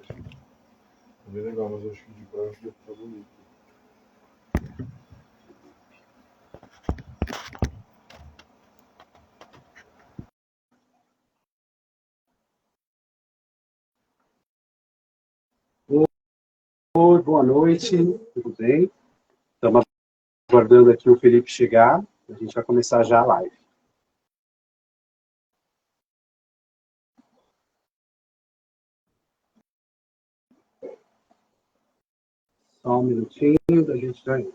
É bem legal, mas eu acho que de branco ia ficar bonito. Oi, boa noite, tudo bem? Estamos aguardando aqui o Felipe chegar, a gente vai começar já a live. Só um minutinho, a gente já entra.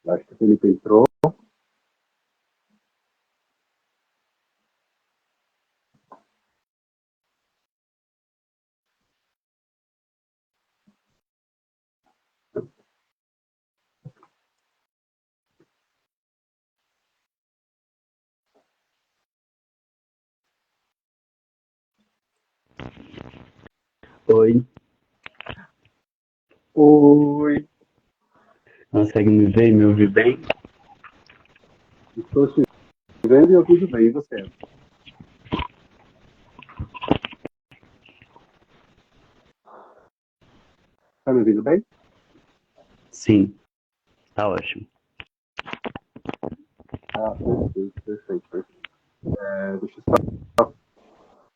Acho que o Felipe entrou. Oi, Oi, consegue me ver e me ouvir bem? estou te vendo e ouvindo bem, e você? Está me ouvindo bem? Sim, tá ótimo. Ah, perfeito. Deixa eu só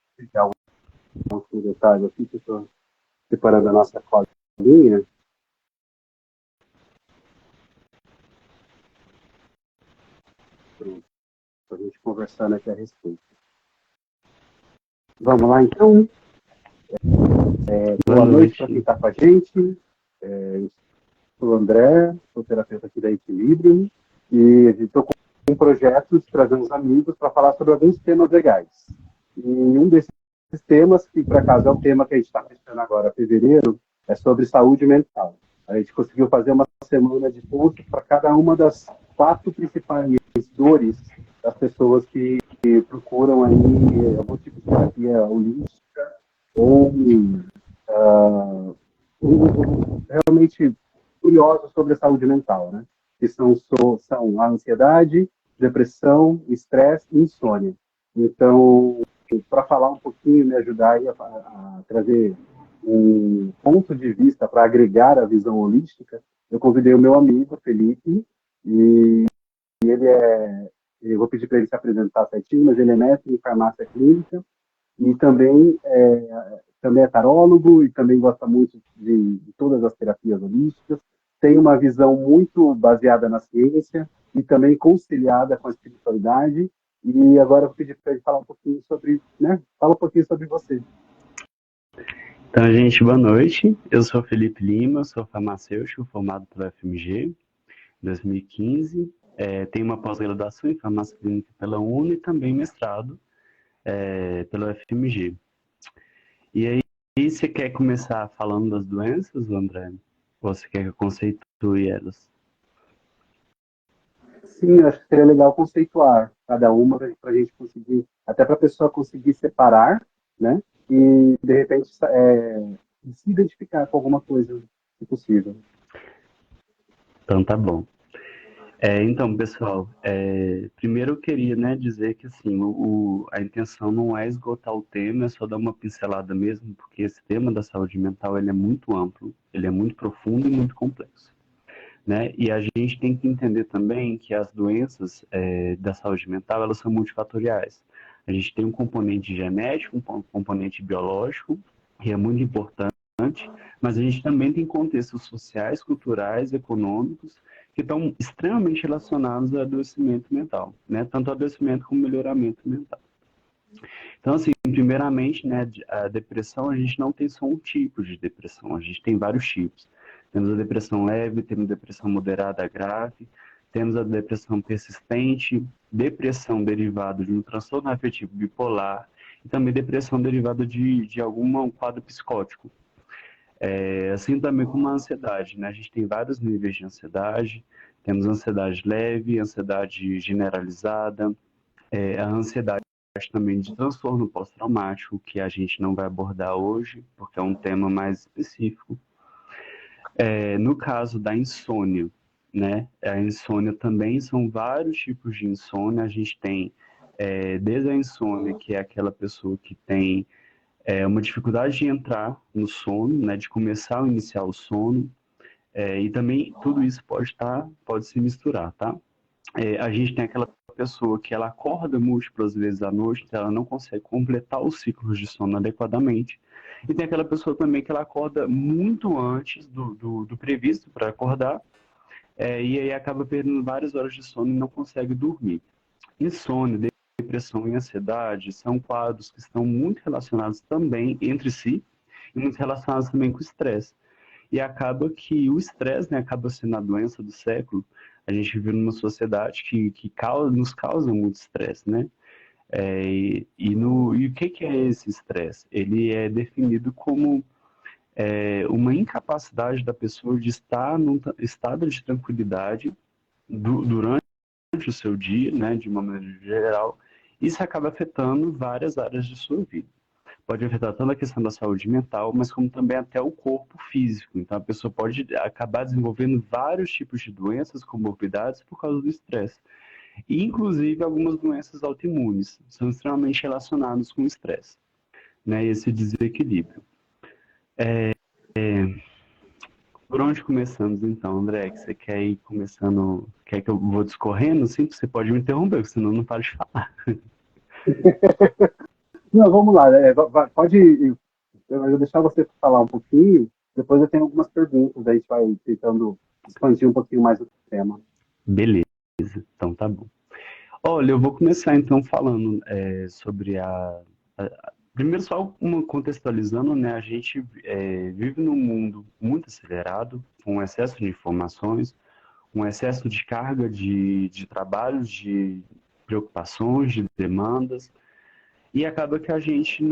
explicar um último detalhe aqui, que eu estou separando a nossa colinha. Pronto, para a gente conversando aqui a respeito. Vamos lá, então. Boa Boa noite para quem noite. está com a gente. Eu sou o André, sou terapeuta aqui da Equilíbrio, e estou com projetos, trazendo os amigos para falar sobre alguns temas legais. E um desses temas, que por acaso é o tema que a gente está fechando agora, em fevereiro, é sobre saúde mental. A gente conseguiu fazer uma semana de curso para cada uma das 4 principais dores das pessoas que procuram aí algum tipo de terapia holística ou realmente curiosos sobre a saúde mental, né? Que são a ansiedade, depressão, estresse e insônia. Então, para falar um pouquinho, me ajudar a trazer um ponto de vista para agregar a visão holística, eu convidei o meu amigo, Felipe, e eu vou pedir para ele se apresentar certinho, mas ele é mestre em farmácia clínica e também é tarólogo e também gosta muito de todas as terapias holísticas, tem uma visão muito baseada na ciência e também conciliada com a espiritualidade. E agora eu vou pedir para ele falar um pouquinho sobre, né? Fala um pouquinho sobre você. Então, gente, boa noite. Eu sou Felipe Lima, sou farmacêutico formado pela FMG em 2015. Tenho uma pós-graduação em farmácia clínica pela UNA e também mestrado pela FMG. E aí, você quer começar falando das doenças, André? Ou você quer que eu conceitue elas? Sim, acho que seria legal conceituar. cada uma para a gente conseguir, até para a pessoa conseguir separar, né? E de repente se identificar com alguma coisa, se possível. Então tá bom. Então, pessoal, primeiro eu queria, né, dizer que assim, a intenção não é esgotar o tema, é só dar uma pincelada mesmo, porque esse tema da saúde mental ele é muito amplo, ele é muito profundo e muito complexo, né? E a gente tem que entender também que as doenças da saúde mental elas são multifatoriais. A gente tem um componente genético, um componente biológico, que é muito importante, mas a gente também tem contextos sociais, culturais, econômicos, que estão extremamente relacionados ao adoecimento mental, né? Tanto adoecimento como melhoramento mental. Então, assim, primeiramente, né, a depressão, a gente não tem só um tipo de depressão, a gente tem vários tipos. Temos a depressão leve, temos a depressão moderada grave, temos a depressão persistente, depressão derivada de um transtorno afetivo bipolar e também depressão derivada de algum quadro psicótico. Assim também como a ansiedade, né? A gente tem vários níveis de ansiedade, temos ansiedade leve, ansiedade generalizada, a ansiedade também de transtorno pós-traumático, que a gente não vai abordar hoje, porque é um tema mais específico. No caso da insônia, né? A insônia também são vários tipos de insônia. A gente tem desde a insônia, que é aquela pessoa que tem uma dificuldade de entrar no sono, né? De começar a iniciar o sono. E também tudo isso pode se misturar, tá? A gente tem aquela pessoa que ela acorda múltiplas vezes à noite, então ela não consegue completar os ciclos de sono adequadamente. E tem aquela pessoa também que ela acorda muito antes do previsto para acordar, e aí acaba perdendo várias horas de sono e não consegue dormir. Insônia, depressão e ansiedade são quadros que estão muito relacionados também entre si e muito relacionados também com o estresse. E acaba que o estresse, né, acaba sendo a doença do século. A gente vive numa sociedade que nos causa muito estresse, né? E o que é esse estresse? Ele é definido como uma incapacidade da pessoa de estar num estado de tranquilidade durante o seu dia, né, de uma maneira geral. Isso acaba afetando várias áreas de sua vida. Pode afetar tanto a questão da saúde mental, mas como também até o corpo físico. Então, a pessoa pode acabar desenvolvendo vários tipos de doenças, comorbidades, por causa do estresse. E, inclusive, algumas doenças autoimunes são extremamente relacionadas com o estresse, né? Esse desequilíbrio. Por onde começamos, então, André? Que você quer ir começando? Quer que eu vou discorrendo? Sim, você pode me interromper, porque senão eu não paro de falar. Não, vamos lá. Pode. Eu vou deixar você falar um pouquinho, depois eu tenho algumas perguntas, a gente vai tentando expandir um pouquinho mais o tema. Beleza, então tá bom. Olha, eu vou começar então falando sobre primeiro, só uma contextualizando, né? A gente vive num mundo muito acelerado, com excesso de informações, um excesso de carga de trabalho, de preocupações, de demandas, e acaba que a gente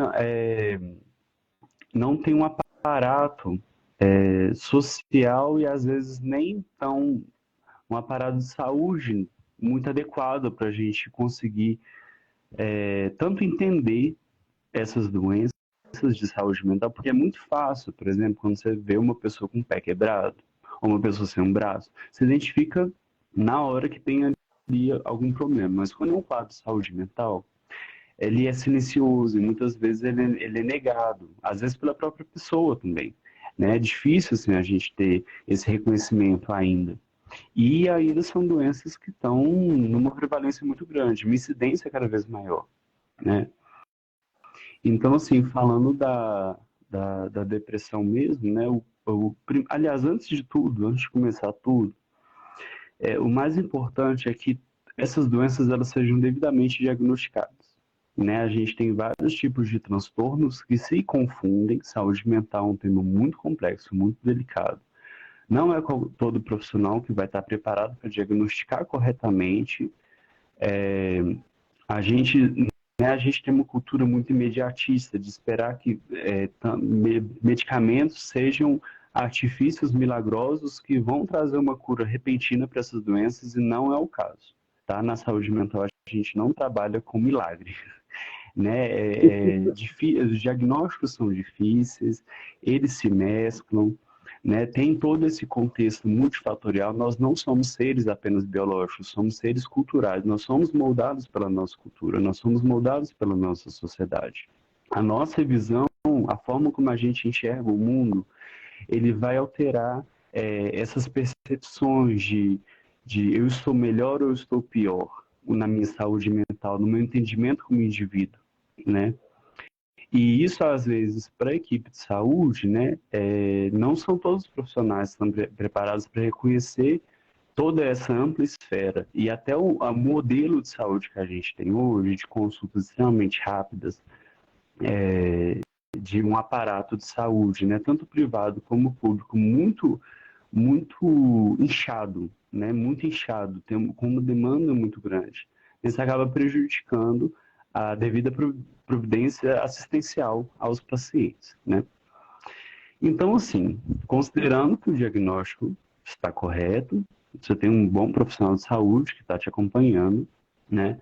não tem um aparato social e às vezes nem tão um aparato de saúde muito adequado para a gente conseguir tanto entender essas doenças de saúde mental, porque é muito fácil, por exemplo, quando você vê uma pessoa com o pé quebrado, ou uma pessoa sem um braço, você identifica na hora que tem ali algum problema. Mas quando é um quadro de saúde mental, ele é silencioso e muitas vezes ele é negado, às vezes pela própria pessoa também. Né? É difícil assim, a gente ter esse reconhecimento ainda. E ainda são doenças que estão numa prevalência muito grande, uma incidência cada vez maior, né? Então, assim, falando da depressão mesmo, né? Aliás, antes de tudo, antes de começar tudo, o mais importante é que essas doenças elas sejam devidamente diagnosticadas, né? A gente tem vários tipos de transtornos que se confundem. Saúde mental é um tema muito complexo, muito delicado. Não é todo profissional que vai estar preparado para diagnosticar corretamente. A gente, a gente tem uma cultura muito imediatista de esperar que medicamentos sejam artifícios milagrosos que vão trazer uma cura repentina para essas doenças e não é o caso. tá? Na saúde mental a gente não trabalha com milagre, né? Os diagnósticos são difíceis, eles se mesclam, né? Tem todo esse contexto multifatorial. Nós não somos seres apenas biológicos, somos seres culturais. Nós somos moldados pela nossa cultura, nós somos moldados pela nossa sociedade. A nossa visão, a forma como a gente enxerga o mundo, ele vai alterar essas percepções de eu estou melhor ou eu estou pior na minha saúde mental, no meu entendimento como indivíduo, né? E isso, às vezes, para a equipe de saúde, né, não são todos os profissionais que estão preparados para reconhecer toda essa ampla esfera. E até o modelo de saúde que a gente tem hoje, de consultas extremamente rápidas, de um aparato de saúde, né, tanto privado como público, muito, muito inchado, né, muito inchado, com uma demanda muito grande. Isso acaba prejudicando a devida providência assistencial aos pacientes, né? Então, assim, considerando que o diagnóstico está correto, você tem um bom profissional de saúde que está te acompanhando, né?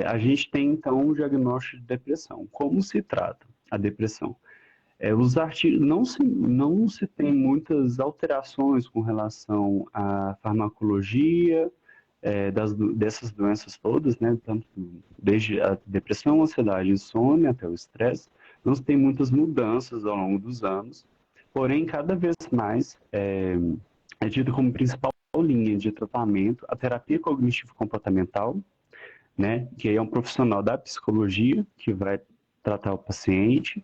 A gente tem, então, o diagnóstico de depressão. Como se trata a depressão? Os artigos, não se tem muitas alterações com relação à farmacologia, dessas doenças todas, né, tanto desde a depressão, ansiedade, insônia até o estresse, não se tem muitas mudanças ao longo dos anos, porém, cada vez mais é tido como principal linha de tratamento a terapia cognitivo-comportamental, né, que é um profissional da psicologia que vai tratar o paciente.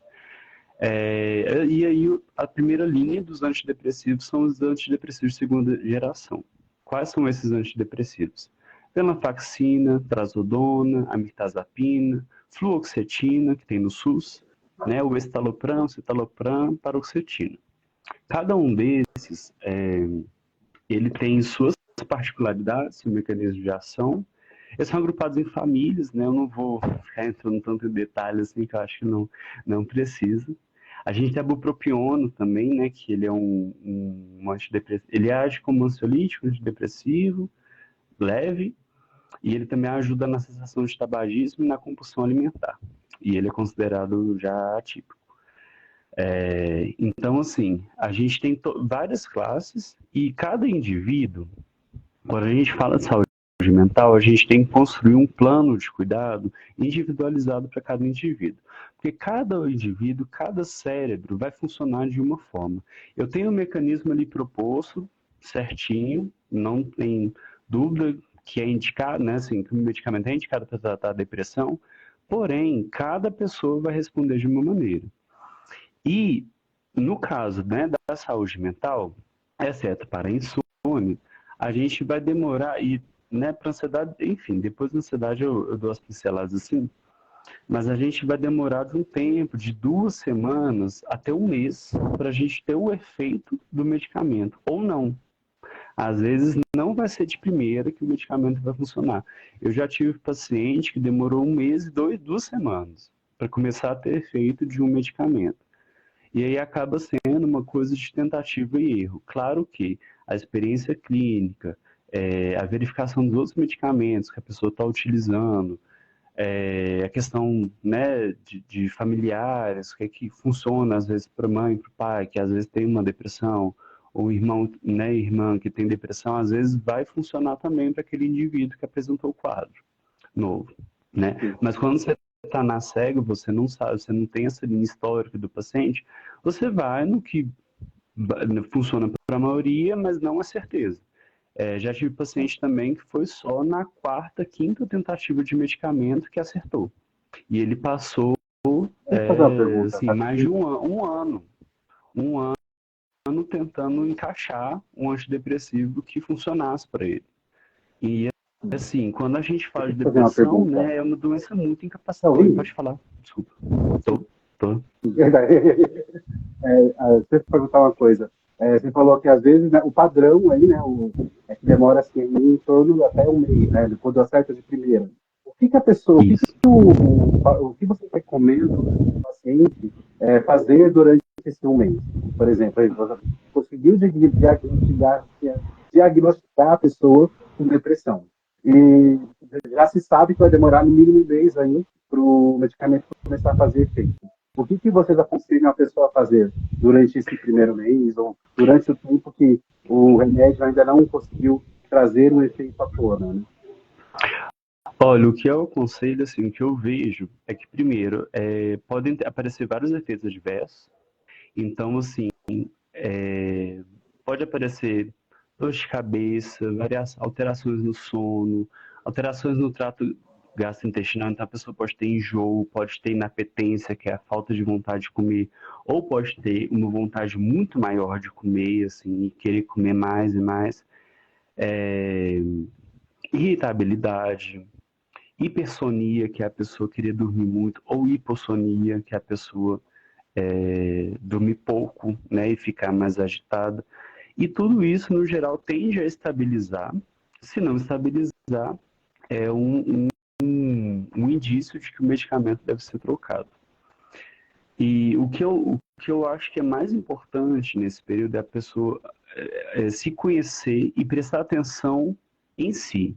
E aí, a primeira linha dos antidepressivos são os antidepressivos de segunda geração. Quais são esses antidepressivos? Venlafaxina, trazodona, amirtazapina, fluoxetina, que tem no SUS, né, o estalopram, citalopram, paroxetina. Cada um desses, ele tem suas particularidades, seu mecanismo de ação. Eles são agrupados em famílias, né? Eu não vou ficar entrando tanto em detalhes assim, que eu acho que não precisa. A gente tem a bupropiona também, né? Que ele é um antidepressivo. Ele age como ansiolítico, antidepressivo, leve, e ele também ajuda na cessação de tabagismo e na compulsão alimentar. E ele é considerado já atípico. Então, assim, a gente tem várias classes e cada indivíduo, quando a gente fala de saúde mental, a gente tem que construir um plano de cuidado individualizado para cada indivíduo. Porque cada indivíduo, cada cérebro vai funcionar de uma forma. Eu tenho um mecanismo ali proposto, certinho, não tem dúvida que é indicado, né, assim, que o medicamento é indicado para tratar a depressão, porém, cada pessoa vai responder de uma maneira. E, no caso, né, da saúde mental, exceto para a insônia, a gente vai demorar, e né, para ansiedade, enfim, depois da ansiedade eu dou as pinceladas assim, mas a gente vai demorar de um tempo, de 2 semanas até 1 mês, para a gente ter o efeito do medicamento, ou não. Às vezes não vai ser de primeira que o medicamento vai funcionar. Eu já tive paciente que demorou 1 mês e 2 semanas para começar a ter efeito de um medicamento. E aí acaba sendo uma coisa de tentativa e erro. Claro que a experiência clínica, a verificação dos outros medicamentos que a pessoa está utilizando, a questão, né, de familiares, o que é que funciona às vezes para a mãe, para o pai, que às vezes tem uma depressão, ou irmão, né, irmã que tem depressão, às vezes vai funcionar também para aquele indivíduo que apresentou o quadro novo, né? Mas quando você está na cega, você não sabe, você não tem essa linha histórica do paciente, você vai no que funciona para a maioria, mas não é certeza. Já tive paciente também que foi só na 4ª, 5ª tentativa de medicamento que acertou. E ele passou fazer uma pergunta, assim, mais de um ano tentando encaixar um antidepressivo que funcionasse para ele. E assim, quando a gente fala de depressão, né, é uma doença muito incapacitante. Pode falar, desculpa. Tô. Verdade. Deixa eu te perguntar uma coisa. Você falou que às vezes, né, o padrão aí, né, que demora assim, em torno até 1 mês, né, depois do acerto de primeira. O que a pessoa, o que você recomenda o paciente fazer durante esse 1 mês? Por exemplo, você conseguiu diagnosticar a pessoa com depressão. e já se sabe que vai demorar no mínimo 1 mês aí para o medicamento começar a fazer efeito. O que vocês aconselham a pessoa a fazer durante esse primeiro mês ou durante o tempo que o remédio ainda não conseguiu trazer um efeito à tona, né? Olha, o que eu aconselho, assim, o que eu vejo é que, primeiro, podem aparecer vários efeitos adversos. Então, assim, pode aparecer dor de cabeça, alterações no sono, alterações no trato gastrointestinal. Então, a pessoa pode ter enjoo, pode ter inapetência, que é a falta de vontade de comer, ou pode ter uma vontade muito maior de comer, assim, e querer comer mais e mais. É, irritabilidade, hipersonia, que é a pessoa querer dormir muito, ou hipossonia, que é a pessoa dormir pouco, né, e ficar mais agitada. E tudo isso, no geral, tende a estabilizar. Se não estabilizar, é um indício de que o medicamento deve ser trocado. E o que eu acho que é mais importante nesse período é a pessoa se conhecer e prestar atenção em si.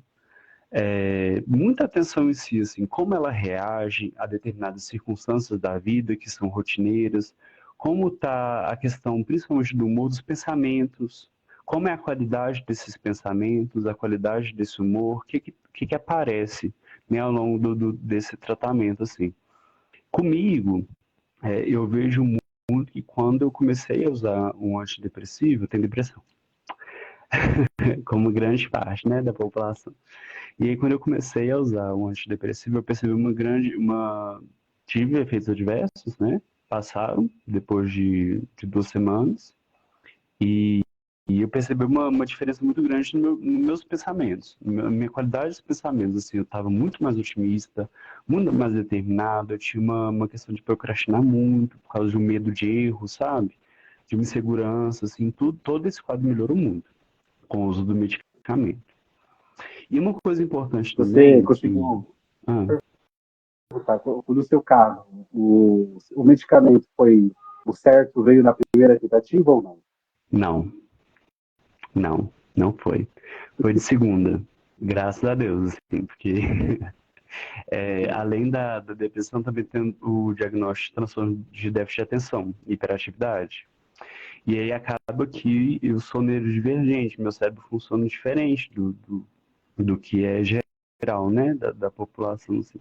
Muita atenção em si, assim, como ela reage a determinadas circunstâncias da vida que são rotineiras, como está a questão, principalmente do humor, dos pensamentos, como é a qualidade desses pensamentos, a qualidade desse humor, o que aparece, né, ao longo desse tratamento, assim. Comigo, eu vejo muito que quando eu comecei a usar um antidepressivo, eu tenho depressão, como grande parte, né, da população. E aí, quando eu comecei a usar o antidepressivo, eu percebi tive efeitos adversos, né? Passaram depois de 2 semanas e, e eu percebi uma diferença muito grande nos meus pensamentos, na minha qualidade dos pensamentos, assim, eu estava muito mais otimista, muito mais determinado, eu tinha uma questão de procrastinar muito, por causa de um medo de erro, sabe? De uma insegurança, assim, todo esse quadro melhorou muito com o uso do medicamento. E uma coisa importante Você também que. conseguiu, Ah, tá, no seu caso, o medicamento foi o certo, veio na primeira tentativa ou não? não, não foi. Foi de segunda. Graças a Deus, assim, porque além da depressão, também tem o diagnóstico de transtorno de déficit de atenção, hiperatividade. E aí acaba que eu sou neurodivergente, meu cérebro funciona diferente do que é geral, né, da população, assim.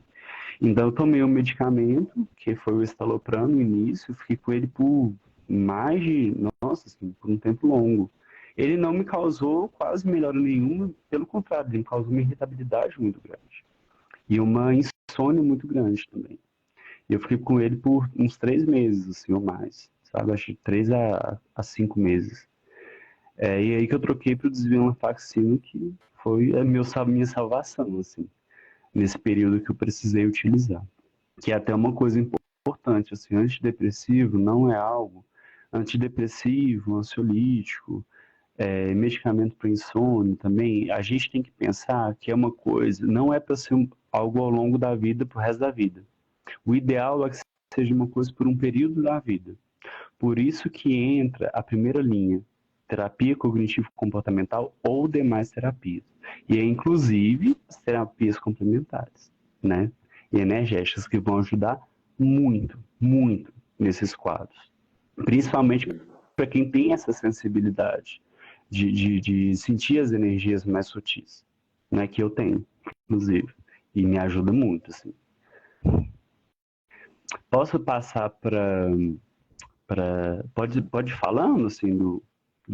Então, eu tomei um medicamento, que foi o estalopram no início, fiquei com ele por nossa, assim, por um tempo longo. Ele não me causou quase melhora nenhuma, pelo contrário, ele me causou uma irritabilidade muito grande. E uma insônia muito grande também. E eu fiquei com ele por uns 3 meses, assim, ou mais, sabe? Acho que 3 a 5 meses. E aí que eu troquei para o desvenlafaxina, que foi minha salvação, assim, nesse período que eu precisei utilizar. Que é até uma coisa importante, assim, antidepressivo não é algo, antidepressivo, ansiolítico, medicamento para insônia também, a gente tem que pensar que é uma coisa, não é para ser algo ao longo da vida, para o resto da vida. O ideal é que seja uma coisa por um período da vida. Por isso que entra a primeira linha, terapia cognitivo-comportamental ou demais terapias. E é inclusive as terapias complementares, né? E energéticas que vão ajudar muito, muito nesses quadros. Principalmente para quem tem essa sensibilidade de sentir as energias mais sutis, né? Que eu tenho, inclusive. E me ajuda muito, assim. Posso passar pode ir falando assim do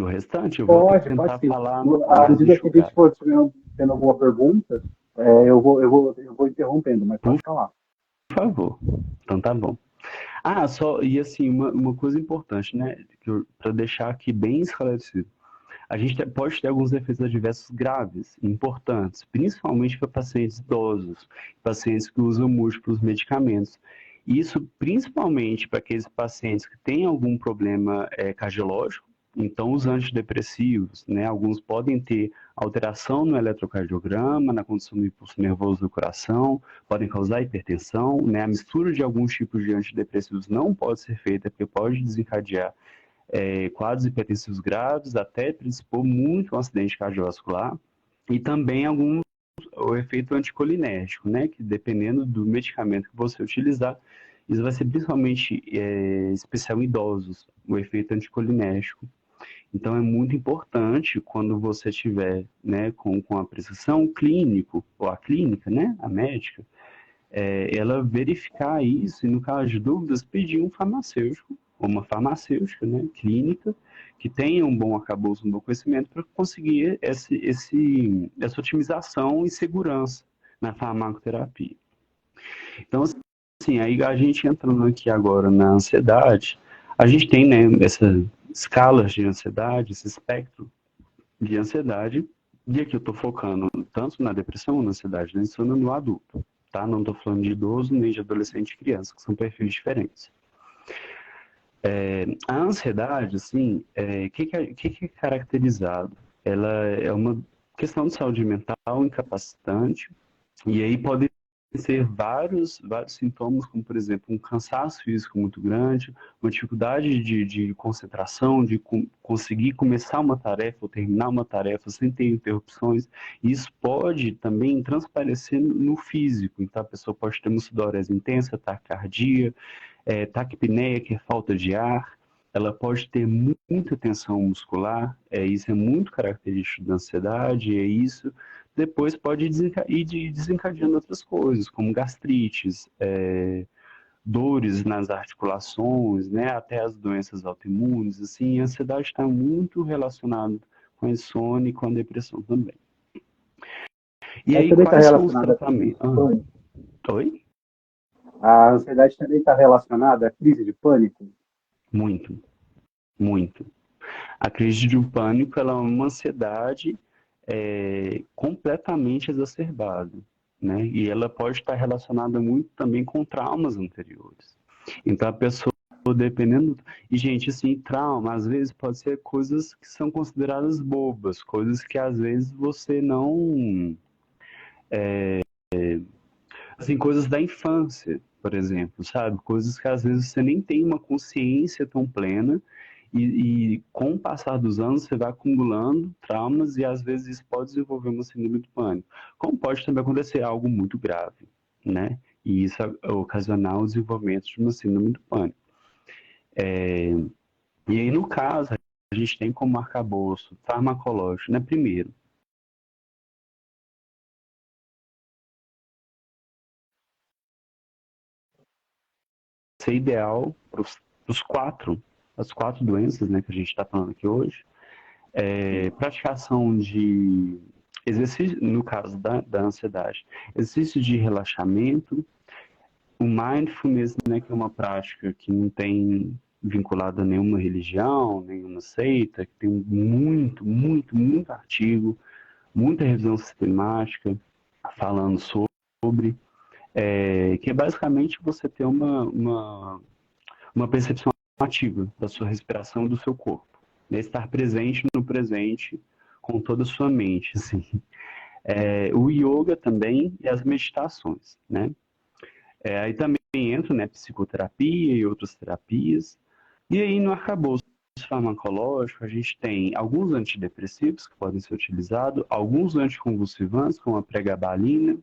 restante? Eu vou Pode tentar sim. falar À mais medida que a gente enxugado. for tendo alguma pergunta, eu vou interrompendo, mas Por pode falar. favor. Então tá bom. Só, e assim, uma coisa importante, né? Para deixar aqui bem esclarecido. A gente pode ter alguns efeitos adversos graves, importantes, principalmente para pacientes idosos, pacientes que usam múltiplos medicamentos. Isso principalmente para aqueles pacientes que têm algum problema cardiológico, então os antidepressivos, né, alguns podem ter alteração no eletrocardiograma, na condição do impulso nervoso do coração, podem causar hipertensão, né, a mistura de alguns tipos de antidepressivos não pode ser feita porque pode desencadear quadros hipertensivos graves, até predispor muito a um acidente cardiovascular, e também alguns o efeito anticolinérgico, né? Que dependendo do medicamento que você utilizar, isso vai ser principalmente especial em idosos, o efeito anticolinérgico. Então é muito importante quando você tiver, né, com a prescrição, o clínico, ou a clínica, né, a médica, ela verificar isso e, no caso de dúvidas, pedir um farmacêutico, ou uma farmacêutica, né, clínica, que tenha um bom arcabouço, um bom conhecimento para conseguir essa otimização e segurança na farmacoterapia. Então, assim, aí a gente entrando aqui agora na ansiedade, a gente tem, né, essas escalas de ansiedade, esse espectro de ansiedade, e aqui eu estou focando tanto na depressão, na ansiedade, na insônia no adulto, tá? Não estou falando de idoso nem de adolescente e criança, que são perfis diferentes. A ansiedade, assim, que é caracterizado? Ela é uma questão de saúde mental incapacitante, e aí pode ser vários sintomas, como, por exemplo, um cansaço físico muito grande, uma dificuldade de concentração, de conseguir começar uma tarefa ou terminar uma tarefa sem ter interrupções. E isso pode também transparecer no físico. Então, a pessoa pode ter uma sudorese intensa, taquicardia, taquipneia, que é falta de ar. Ela pode ter muita tensão muscular, isso é muito característico da ansiedade, isso depois pode ir desencadeando outras coisas, como gastrites, dores nas articulações, né, até as doenças autoimunes, assim, a ansiedade está muito relacionada com a insônia e com a depressão também. E aí, também está quais são os relacionada à crise tratamentos? de pânico. Oi? A ansiedade também está relacionada à crise de pânico. Muito, muito. A crise de pânico, ela é uma ansiedade completamente exacerbada, né? E ela pode estar relacionada muito também com traumas anteriores. Então, a pessoa, dependendo... E, gente, assim, trauma, às vezes, pode ser coisas que são consideradas bobas, coisas que, às vezes, você não... Assim, coisas da infância, por exemplo, sabe? Coisas que, às vezes, você nem tem uma consciência tão plena e com o passar dos anos você vai acumulando traumas e às vezes isso pode desenvolver uma síndrome do pânico. Como pode também acontecer algo muito grave, né? E isso ocasionar o desenvolvimento de uma síndrome do pânico. E aí, no caso, a gente tem como arcabouço farmacológico, né? Primeiro, ser ideal para as quatro doenças, né, que a gente está falando aqui hoje, praticação de exercício, no caso da ansiedade, exercício de relaxamento, o mindfulness, né, que é uma prática que não tem vinculada a nenhuma religião, nenhuma seita, que tem muito artigo, muita revisão sistemática falando sobre, que é basicamente você ter uma percepção ativa da sua respiração e do seu corpo. Né? Estar presente no presente com toda a sua mente. Assim. O yoga também e as meditações. Né? Aí também entra, né, psicoterapia e outras terapias. E aí no arcabouço farmacológico a gente tem alguns antidepressivos que podem ser utilizados, alguns anticonvulsivantes, como a pregabalina,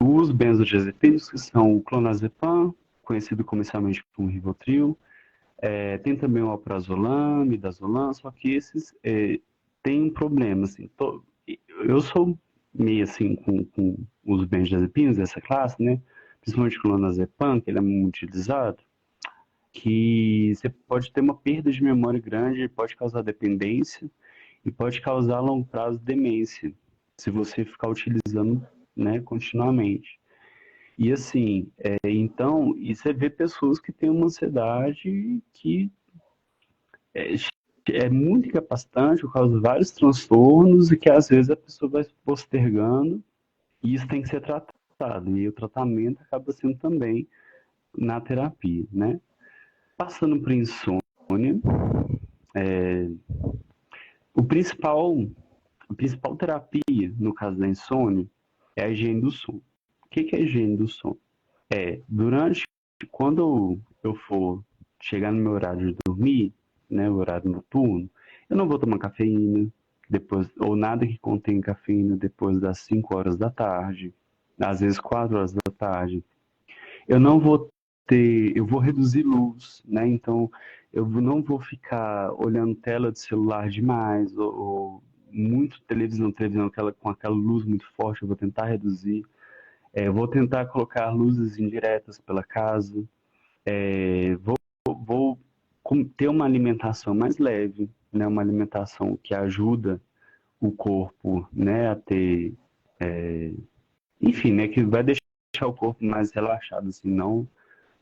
os benzodiazepínicos, que são o clonazepam, conhecido comercialmente como Rivotril, tem também o alprazolam, midazolam, só que esses têm um problema, assim, eu sou meio assim com os benzodiazepinas dessa classe, né, principalmente o clonazepam, que ele é muito utilizado, que você pode ter uma perda de memória grande, pode causar dependência e pode causar a longo prazo demência, se você ficar utilizando, né, continuamente. E assim, então, e você vê pessoas que têm uma ansiedade que é, é muito incapacitante, causa vários transtornos e que às vezes a pessoa vai se postergando e isso tem que ser tratado. E o tratamento acaba sendo também na terapia, né? Passando por insônia, o principal, a principal terapia, no caso da insônia, é a higiene do sono. O que é a higiene do sono? Quando eu for chegar no meu horário de dormir, né, o horário noturno, eu não vou tomar cafeína depois, ou nada que contém cafeína depois das 5 horas da tarde, às vezes 4 horas da tarde. Eu não vou eu vou reduzir luz, né? Então, não vou ficar olhando tela de celular demais, ou muito televisão com aquela luz muito forte, eu vou tentar reduzir. Eu vou tentar colocar luzes indiretas pela casa. Vou ter uma alimentação mais leve, né? Uma alimentação que ajuda o corpo, né, a ter, enfim, né, que vai deixar o corpo mais relaxado, assim, não,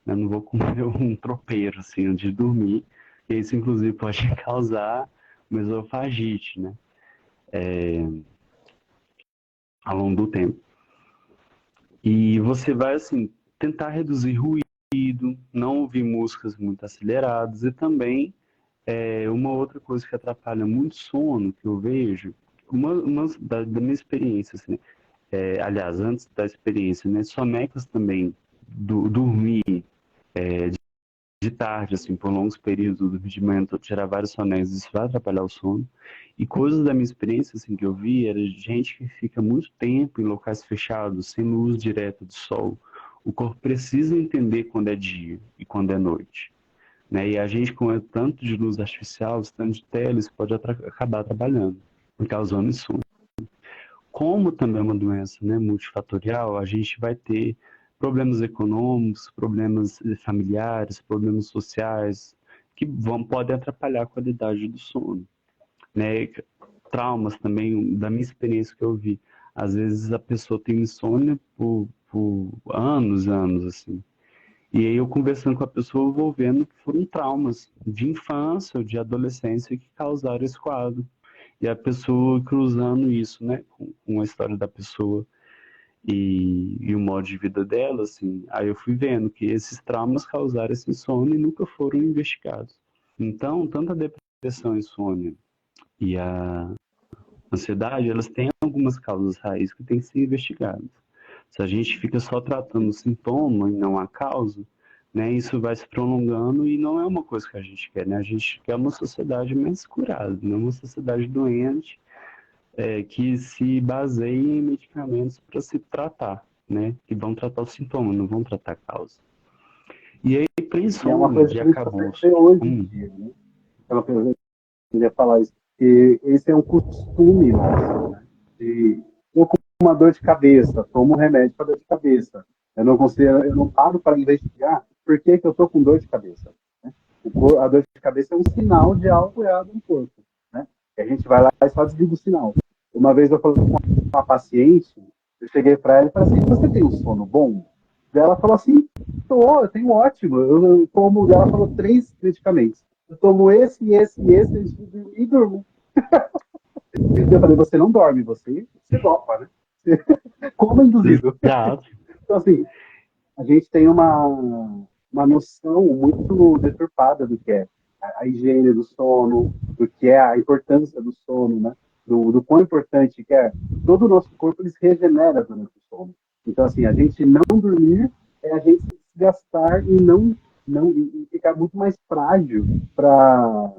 eu não vou comer um tropeiro, assim, antes de dormir, e isso, inclusive, pode causar uma esofagite, né, ao longo do tempo. E você vai, assim, tentar reduzir ruído, não ouvir músicas muito aceleradas, e também, uma outra coisa que atrapalha muito o sono, que eu vejo, da minha experiência, assim, aliás, antes da experiência, né, sonecas também, dormir de tarde, assim, por longos períodos, dormir de manhã, tirar vários sonecas, isso vai atrapalhar o sono. E coisas da minha experiência, assim, que eu vi, era gente que fica muito tempo em locais fechados, sem luz direta do sol. O corpo precisa entender quando é dia e quando é noite, né? E a gente, com tanto de luz artificial, tanto de tela, isso pode acabar atrapalhando, causando insônia. Como também é uma doença, né, multifatorial, a gente vai ter problemas econômicos, problemas familiares, problemas sociais, que podem atrapalhar a qualidade do sono, né? Traumas também, da minha experiência que eu vi. Às vezes a pessoa tem insônia por anos, assim. E aí eu conversando com a pessoa, eu vou vendo que foram traumas de infância ou de adolescência que causaram esse quadro. E a pessoa cruzando isso, né, com a história da pessoa e o modo de vida dela, assim, aí eu fui vendo que esses traumas causaram esse insônia e nunca foram investigados. Então, tanto a depressão, a insônia e a ansiedade, elas têm algumas causas raízes que têm que ser investigadas. Se a gente fica só tratando o sintoma e não a causa, né, isso vai se prolongando e não é uma coisa que a gente quer, né? A gente quer uma sociedade mais curada, não uma sociedade doente, que se baseie em medicamentos para se tratar, né? Que vão tratar o sintoma, não vão tratar a causa. E aí, para E é uma insônia coisa de que a gente só acabouço. percebe hoje em dia, né? É uma coisa que eu queria falar isso, que esse é um costume nosso, né? De, eu com uma dor de cabeça, tomo um remédio para dor de cabeça. Eu não paro para investigar por que que eu estou com dor de cabeça. Né? A dor de cabeça é um sinal de algo errado no corpo, né? E a gente vai lá e só desliga o sinal. Uma vez eu falei com uma paciente, eu cheguei para ela e falei assim: você tem um sono bom? Daí ela falou assim: eu tenho ótimo. Eu tomo, ela falou 3 medicamentos. Eu tomo esse, e durmo. Eu falei: você não dorme, você dopa, né? Como induzido. Exato. Então, assim, a gente tem uma noção muito deturpada do que é a higiene do sono, do que é a importância do sono, né? Do quão importante que é. Todo o nosso corpo ele se regenera durante o sono. Então, assim, a gente não dormir é a gente se desgastar e e ficar muito mais frágil para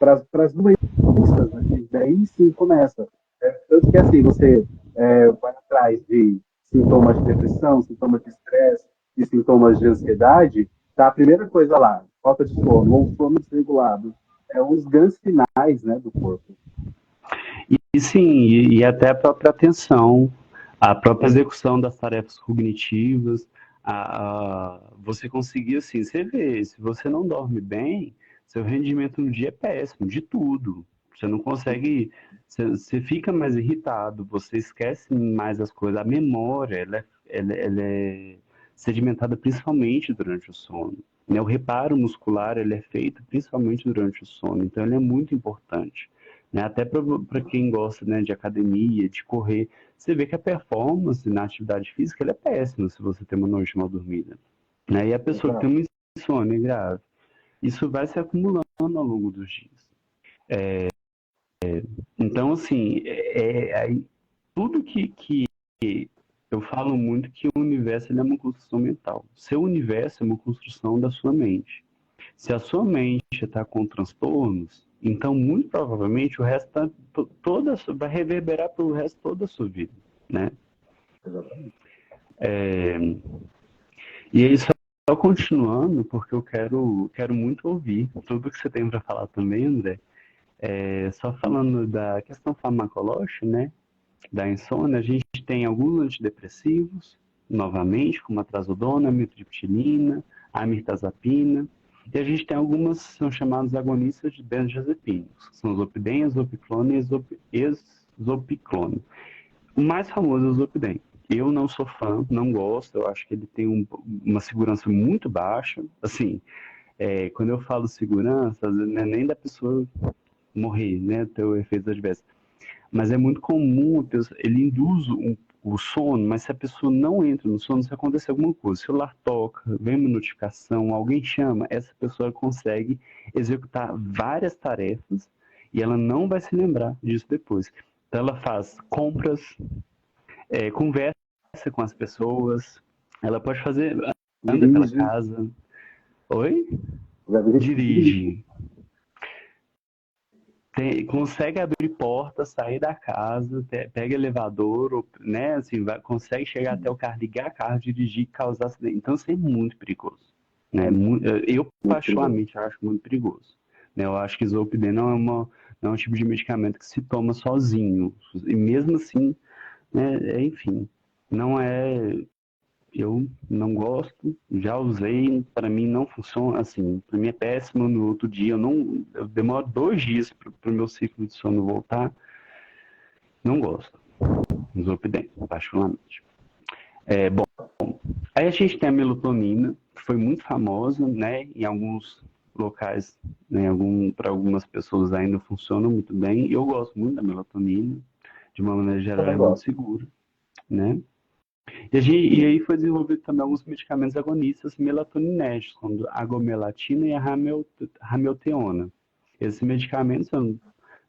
as doenças. Né? Daí sim começa. Tanto que, assim, você vai atrás de sintomas de depressão, sintomas de estresse e sintomas de ansiedade, tá a primeira coisa lá, falta de sono ou sono desregulado. É os grandes sinais, né, do corpo. E sim, e até a própria atenção, a própria execução das tarefas cognitivas, você conseguir, assim, você vê, se você não dorme bem, seu rendimento no dia é péssimo, de tudo. Você não consegue, você fica mais irritado, você esquece mais as coisas, a memória, ela é sedimentada principalmente durante o sono, né? O reparo muscular, ele é feito principalmente durante o sono, então ele é muito importante, né? Até para quem gosta, né, de academia, de correr, você vê que a performance na atividade física ela é péssima se você tem uma noite mal dormida, né? E a pessoa que tem Exato. uma insônia grave, isso vai se acumulando ao longo dos dias. Então, assim, tudo que eu falo muito que o universo ele é uma construção mental. Seu universo é uma construção da sua mente. Se a sua mente está com transtornos, Então, muito provavelmente, o resto vai reverberar pelo resto toda a sua vida, né? Exatamente. E aí, só continuando, porque eu quero muito ouvir tudo que você tem para falar também, André. Só falando da questão farmacológica, né? Da insônia, a gente tem alguns antidepressivos, novamente, como a trazodona, a amitriptilina, a mirtazapina, e a gente tem algumas que são chamadas agonistas de benzodiazepínicos, que são zolpidem, zopiclone e exopiclone. O mais famoso é o zolpidem. Eu não sou fã, não gosto, eu acho que ele tem uma segurança muito baixa. Assim, quando eu falo segurança, às vezes não é nem da pessoa morrer, né, ter o efeito adverso. Mas é muito comum, ele induz o sono, mas se a pessoa não entra no sono, se acontecer alguma coisa, o celular toca, vem uma notificação, alguém chama, essa pessoa consegue executar várias tarefas e ela não vai se lembrar disso depois. Então ela faz compras, conversa com as pessoas, ela pode fazer, anda pela Dirige, casa. Oi? já vi gente que dirige. Dirige. Consegue abrir porta, sair da casa, pega elevador, né? Assim, consegue chegar até o carro, ligar o carro, dirigir, causar acidente. Então, isso é muito perigoso, né? Eu, Muito perigoso. particularmente, acho muito perigoso, né? Eu acho que Zolpidem não é um tipo de medicamento que se toma sozinho. E mesmo assim, né? Enfim, não é. Eu não gosto, já usei, para mim não funciona, assim, para mim é péssimo. No outro dia, eu demoro 2 dias para o meu ciclo de sono voltar. Não gosto, Zolpidem, particularmente. Bom, aí a gente tem a melatonina, que foi muito famosa, né, em alguns locais, né, para algumas pessoas ainda funciona muito bem. Eu gosto muito da melatonina, de uma maneira geral, ela Também é muito gosto. segura, né? E aí foi desenvolvido também alguns medicamentos agonistas melatoninérgicos, como a agomelatina e a ramelteona. Esses medicamentos eu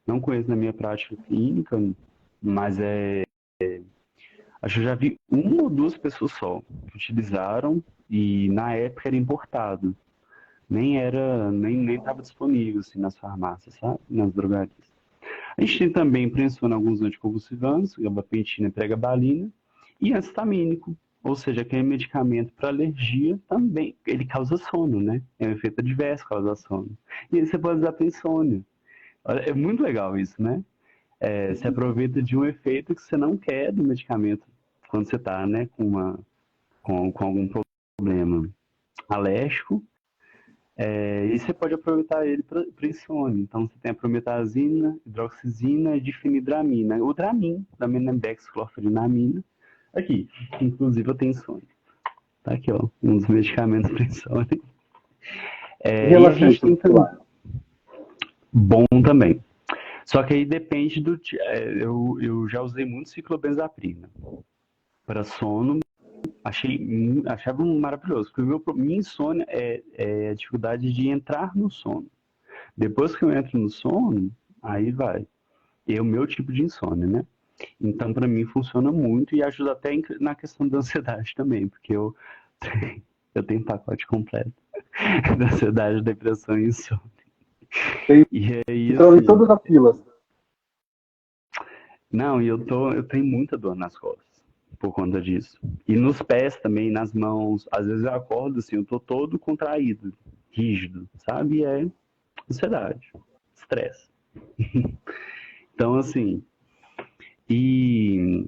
não conheço na minha prática clínica, mas acho que eu já vi uma ou duas pessoas só que utilizaram e na época era importado. Nem estava disponível assim, nas farmácias, sabe? Nas drogarias. A gente tem também pressiona alguns anticonvulsivantes, gabapentina e pregabalina, e antistamínico, ou seja, aquele medicamento para alergia também, ele causa sono, né? É um efeito adverso, causa sono. E aí você pode usar para insônia. Olha, é muito legal isso, né? Você aproveita de um efeito que você não quer do medicamento quando você está, né, com algum problema alérgico. E você pode aproveitar ele para insônia. Então, você tem a prometazina, hidroxizina e difenidramina. O Dramin, da clorfenidramina. Aqui, inclusive eu tenho insônia. Tá aqui, ó, um dos medicamentos para insônia. E a gente Relaxante tem também, muscular. bom também. Só que aí depende eu já usei muito ciclobenzaprina para sono. Achava maravilhoso, porque minha insônia é a dificuldade de entrar no sono. Depois que eu entro no sono, aí vai. É o meu tipo de insônia, né? Então, para mim, funciona muito e ajuda até na questão da ansiedade também, porque eu tenho um pacote completo da ansiedade, depressão e insônia. Tem, E aí, entrou em assim, todas as filas. não, eu tenho muita dor nas costas por conta disso. E nos pés também, nas mãos. Às vezes eu acordo assim, eu tô todo contraído, rígido, sabe? E é ansiedade, estresse. Então, assim, e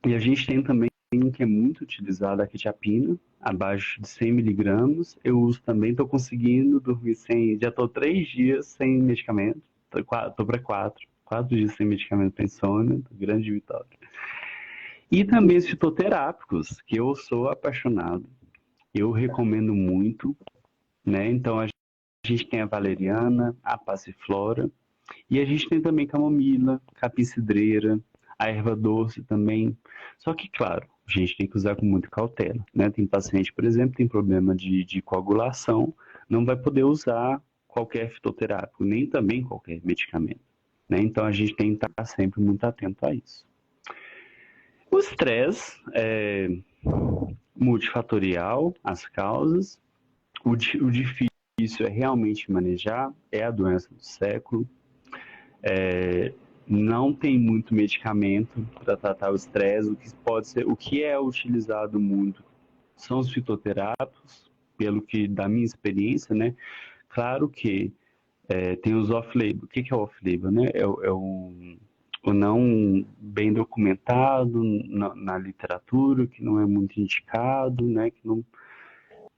E a gente tem também um que é muito utilizado, a quetiapina, abaixo de 100 miligramas. Eu uso também, estou conseguindo dormir sem. Já estou 3 dias sem medicamento. Estou para 4 dias sem medicamento para insônia, grande vitória. E também os fitoterápicos, que eu sou apaixonado. Eu recomendo muito, né? Então a gente tem a valeriana, a passiflora, e a gente tem também camomila, capim-cidreira, a erva doce também. Só que, claro, a gente tem que usar com muita cautela, né? Tem paciente, por exemplo, que tem problema de coagulação, não vai poder usar qualquer fitoterápico, nem também qualquer medicamento, né? Então a gente tem que estar sempre muito atento a isso. O estresse é multifatorial, as causas. O difícil difícil é realmente manejar, é a doença do século. Não tem muito medicamento para tratar o estresse. O que é utilizado muito são os fitoterápicos, pelo que da minha experiência, né? Claro que tem os off-label. O que é off-label, né? O não bem documentado na literatura, que não é muito indicado, né? Que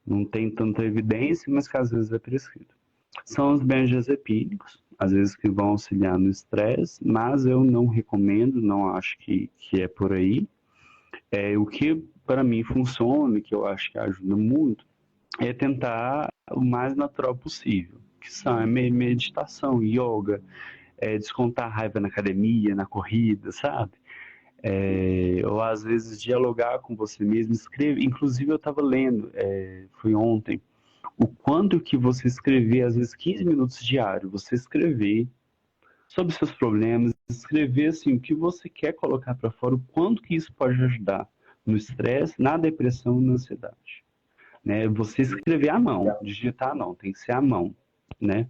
não tem tanta evidência, mas que às vezes é prescrito. São os benzodiazepínicos, às vezes que vão auxiliar no estresse, mas eu não recomendo, não acho que é por aí. O que para mim funciona, que eu acho que ajuda muito, é tentar o mais natural possível, que são a meditação, yoga, descontar a raiva na academia, na corrida, sabe? Ou às vezes dialogar com você mesmo, escrever. Inclusive eu estava lendo, foi ontem, o quanto que você escrever, às vezes 15 minutos diário, você escrever sobre seus problemas, escrever assim, o que você quer colocar para fora, o quanto que isso pode ajudar no estresse, na depressão e na ansiedade. Né? Você escrever à mão, digitar não, tem que ser à mão, né?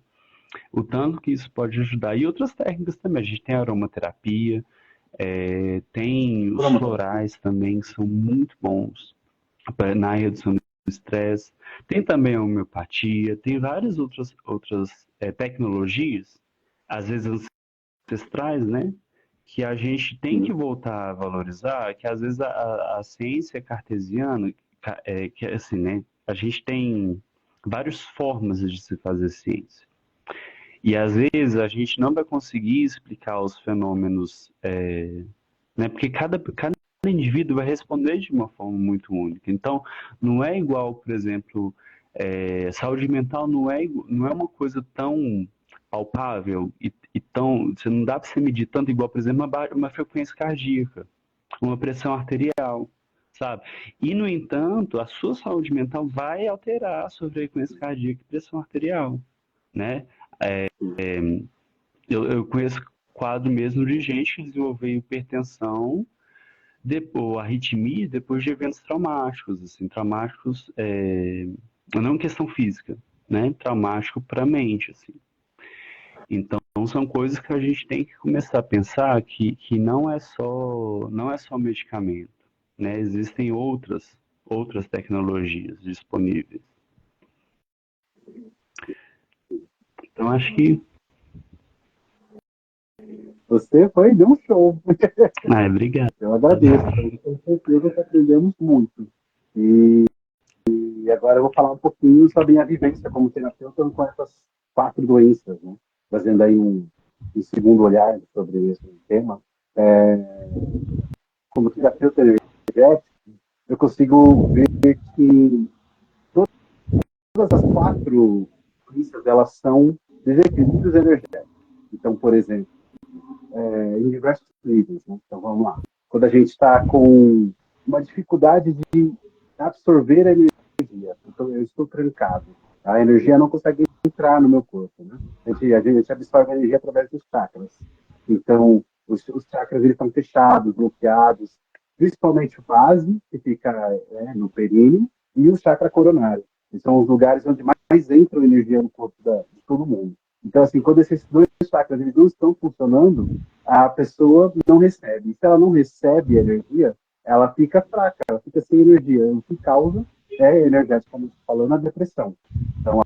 O tanto que isso pode ajudar. E outras técnicas também, a gente tem a aromaterapia, tem os florais também, que são muito bons na redução do estresse. Tem também a homeopatia, tem várias outras tecnologias, às vezes ancestrais, né? Que a gente tem que voltar a valorizar, que às vezes a ciência cartesiana, que é assim, né? A gente tem várias formas de se fazer ciência. E às vezes a gente não vai conseguir explicar os fenômenos, né? Porque cada indivíduo vai responder de uma forma muito única. Então, não é igual, por exemplo, saúde mental não é uma coisa tão palpável e tão, você não dá para você medir tanto igual, por exemplo, uma frequência cardíaca, uma pressão arterial, sabe? E, no entanto, a sua saúde mental vai alterar a sua frequência cardíaca e pressão arterial, né? Eu conheço quadro mesmo de gente que desenvolveu hipertensão ou arritmia depois de eventos traumáticos, assim, traumáticos, não questão física, né? Traumático para a mente, assim. Então, são coisas que a gente tem que começar a pensar que não é só medicamento, né? Existem outras tecnologias disponíveis. Então, acho que... Você deu um show. Obrigado. Eu agradeço. Com certeza que aprendemos muito. E agora eu vou falar um pouquinho sobre a minha vivência como terapeuta com essas 4 doenças, né? Trazendo aí um segundo olhar sobre esse tema. Como terapeuta energético, eu consigo ver que todas as 4 doenças, elas são desequilíbrios energéticos. Então, por exemplo, em diversos níveis, né? Então, vamos lá. Quando a gente está com uma dificuldade de absorver a energia, então eu estou trancado, a energia não consegue entrar no meu corpo, né? A gente absorve a energia através dos chakras. Então, os chakras eles estão fechados, bloqueados, principalmente o base, que fica no períneo, e o chakra coronário. Que são os lugares onde mais entra energia no corpo de todo mundo. Então, assim, quando esses 2 chakras eles não estão funcionando, a pessoa não recebe. E se ela não recebe energia, ela fica fraca, ela fica sem energia, o que causa, energeticamente falando, a depressão. Então,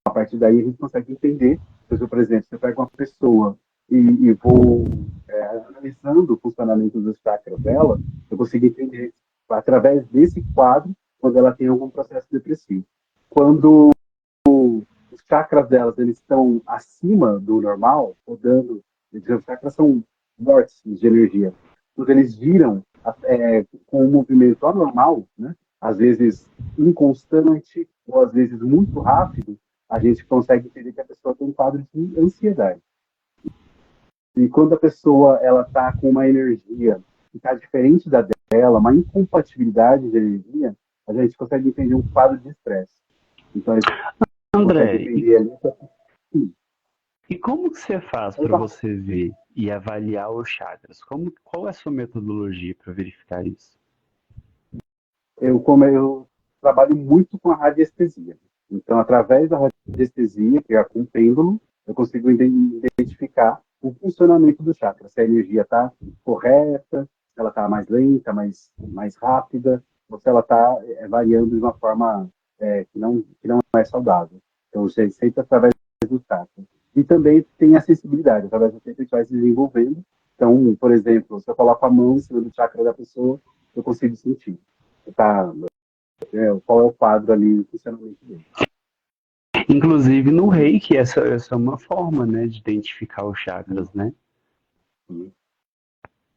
a partir daí, a gente consegue entender, por exemplo, você pega uma pessoa e vou analisando o funcionamento dos chakras dela, eu consigo entender, através desse quadro, quando ela tem algum processo depressivo. Quando os chakras delas eles estão acima do normal, rodando, os chakras são vórtices de energia. Quando eles giram com um movimento anormal, né? Às vezes inconstante ou às vezes muito rápido, a gente consegue entender que a pessoa tem um quadro de ansiedade. E quando a pessoa ela está com uma energia que está diferente da dela, uma incompatibilidade de energia, a gente consegue entender um quadro de estresse. Então, a gente André, consegue entender ali. e como que você faz para você ver e avaliar os chakras? Qual é a sua metodologia para verificar isso? Eu trabalho muito com a radiestesia. Então, através da radiestesia, que é com o pêndulo, eu consigo identificar o funcionamento do chakra, se a energia está correta, se ela está mais lenta, mais rápida, ou se ela está variando de uma forma que não é saudável. Então, sempre através do chakra. E também tem a sensibilidade, através do tempo a gente vai se desenvolvendo. Então, por exemplo, se eu coloco a mão em cima do chakra da pessoa, eu consigo sentir. Tá, qual é o quadro ali, o funcionamento dele. Inclusive no Reiki, essa é uma forma, né, de identificar os chakras, né? Sim,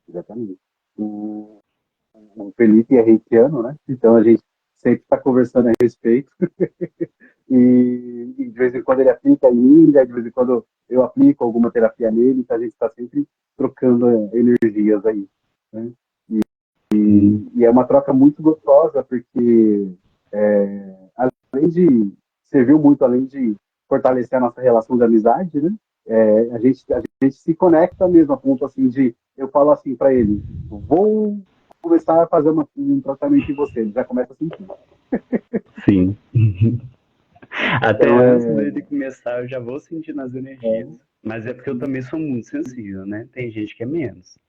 exatamente. O Felipe é reikiano, né? Então a gente sempre está conversando a respeito. E de vez em quando ele aplica em mim, de vez em quando eu aplico alguma terapia nele, então a gente está sempre trocando energias aí. Né? E é uma troca muito gostosa, porque além de serviu muito, além de fortalecer a nossa relação de amizade, né? A gente se conecta mesmo a ponto assim de eu falo assim para ele, vou começar a fazer um tratamento em você, ele já começa a sentir. Sim. Até Então antes dele começar, eu já vou sentindo as energias. Mas é porque eu também sou muito sensível, né? Tem gente que é menos.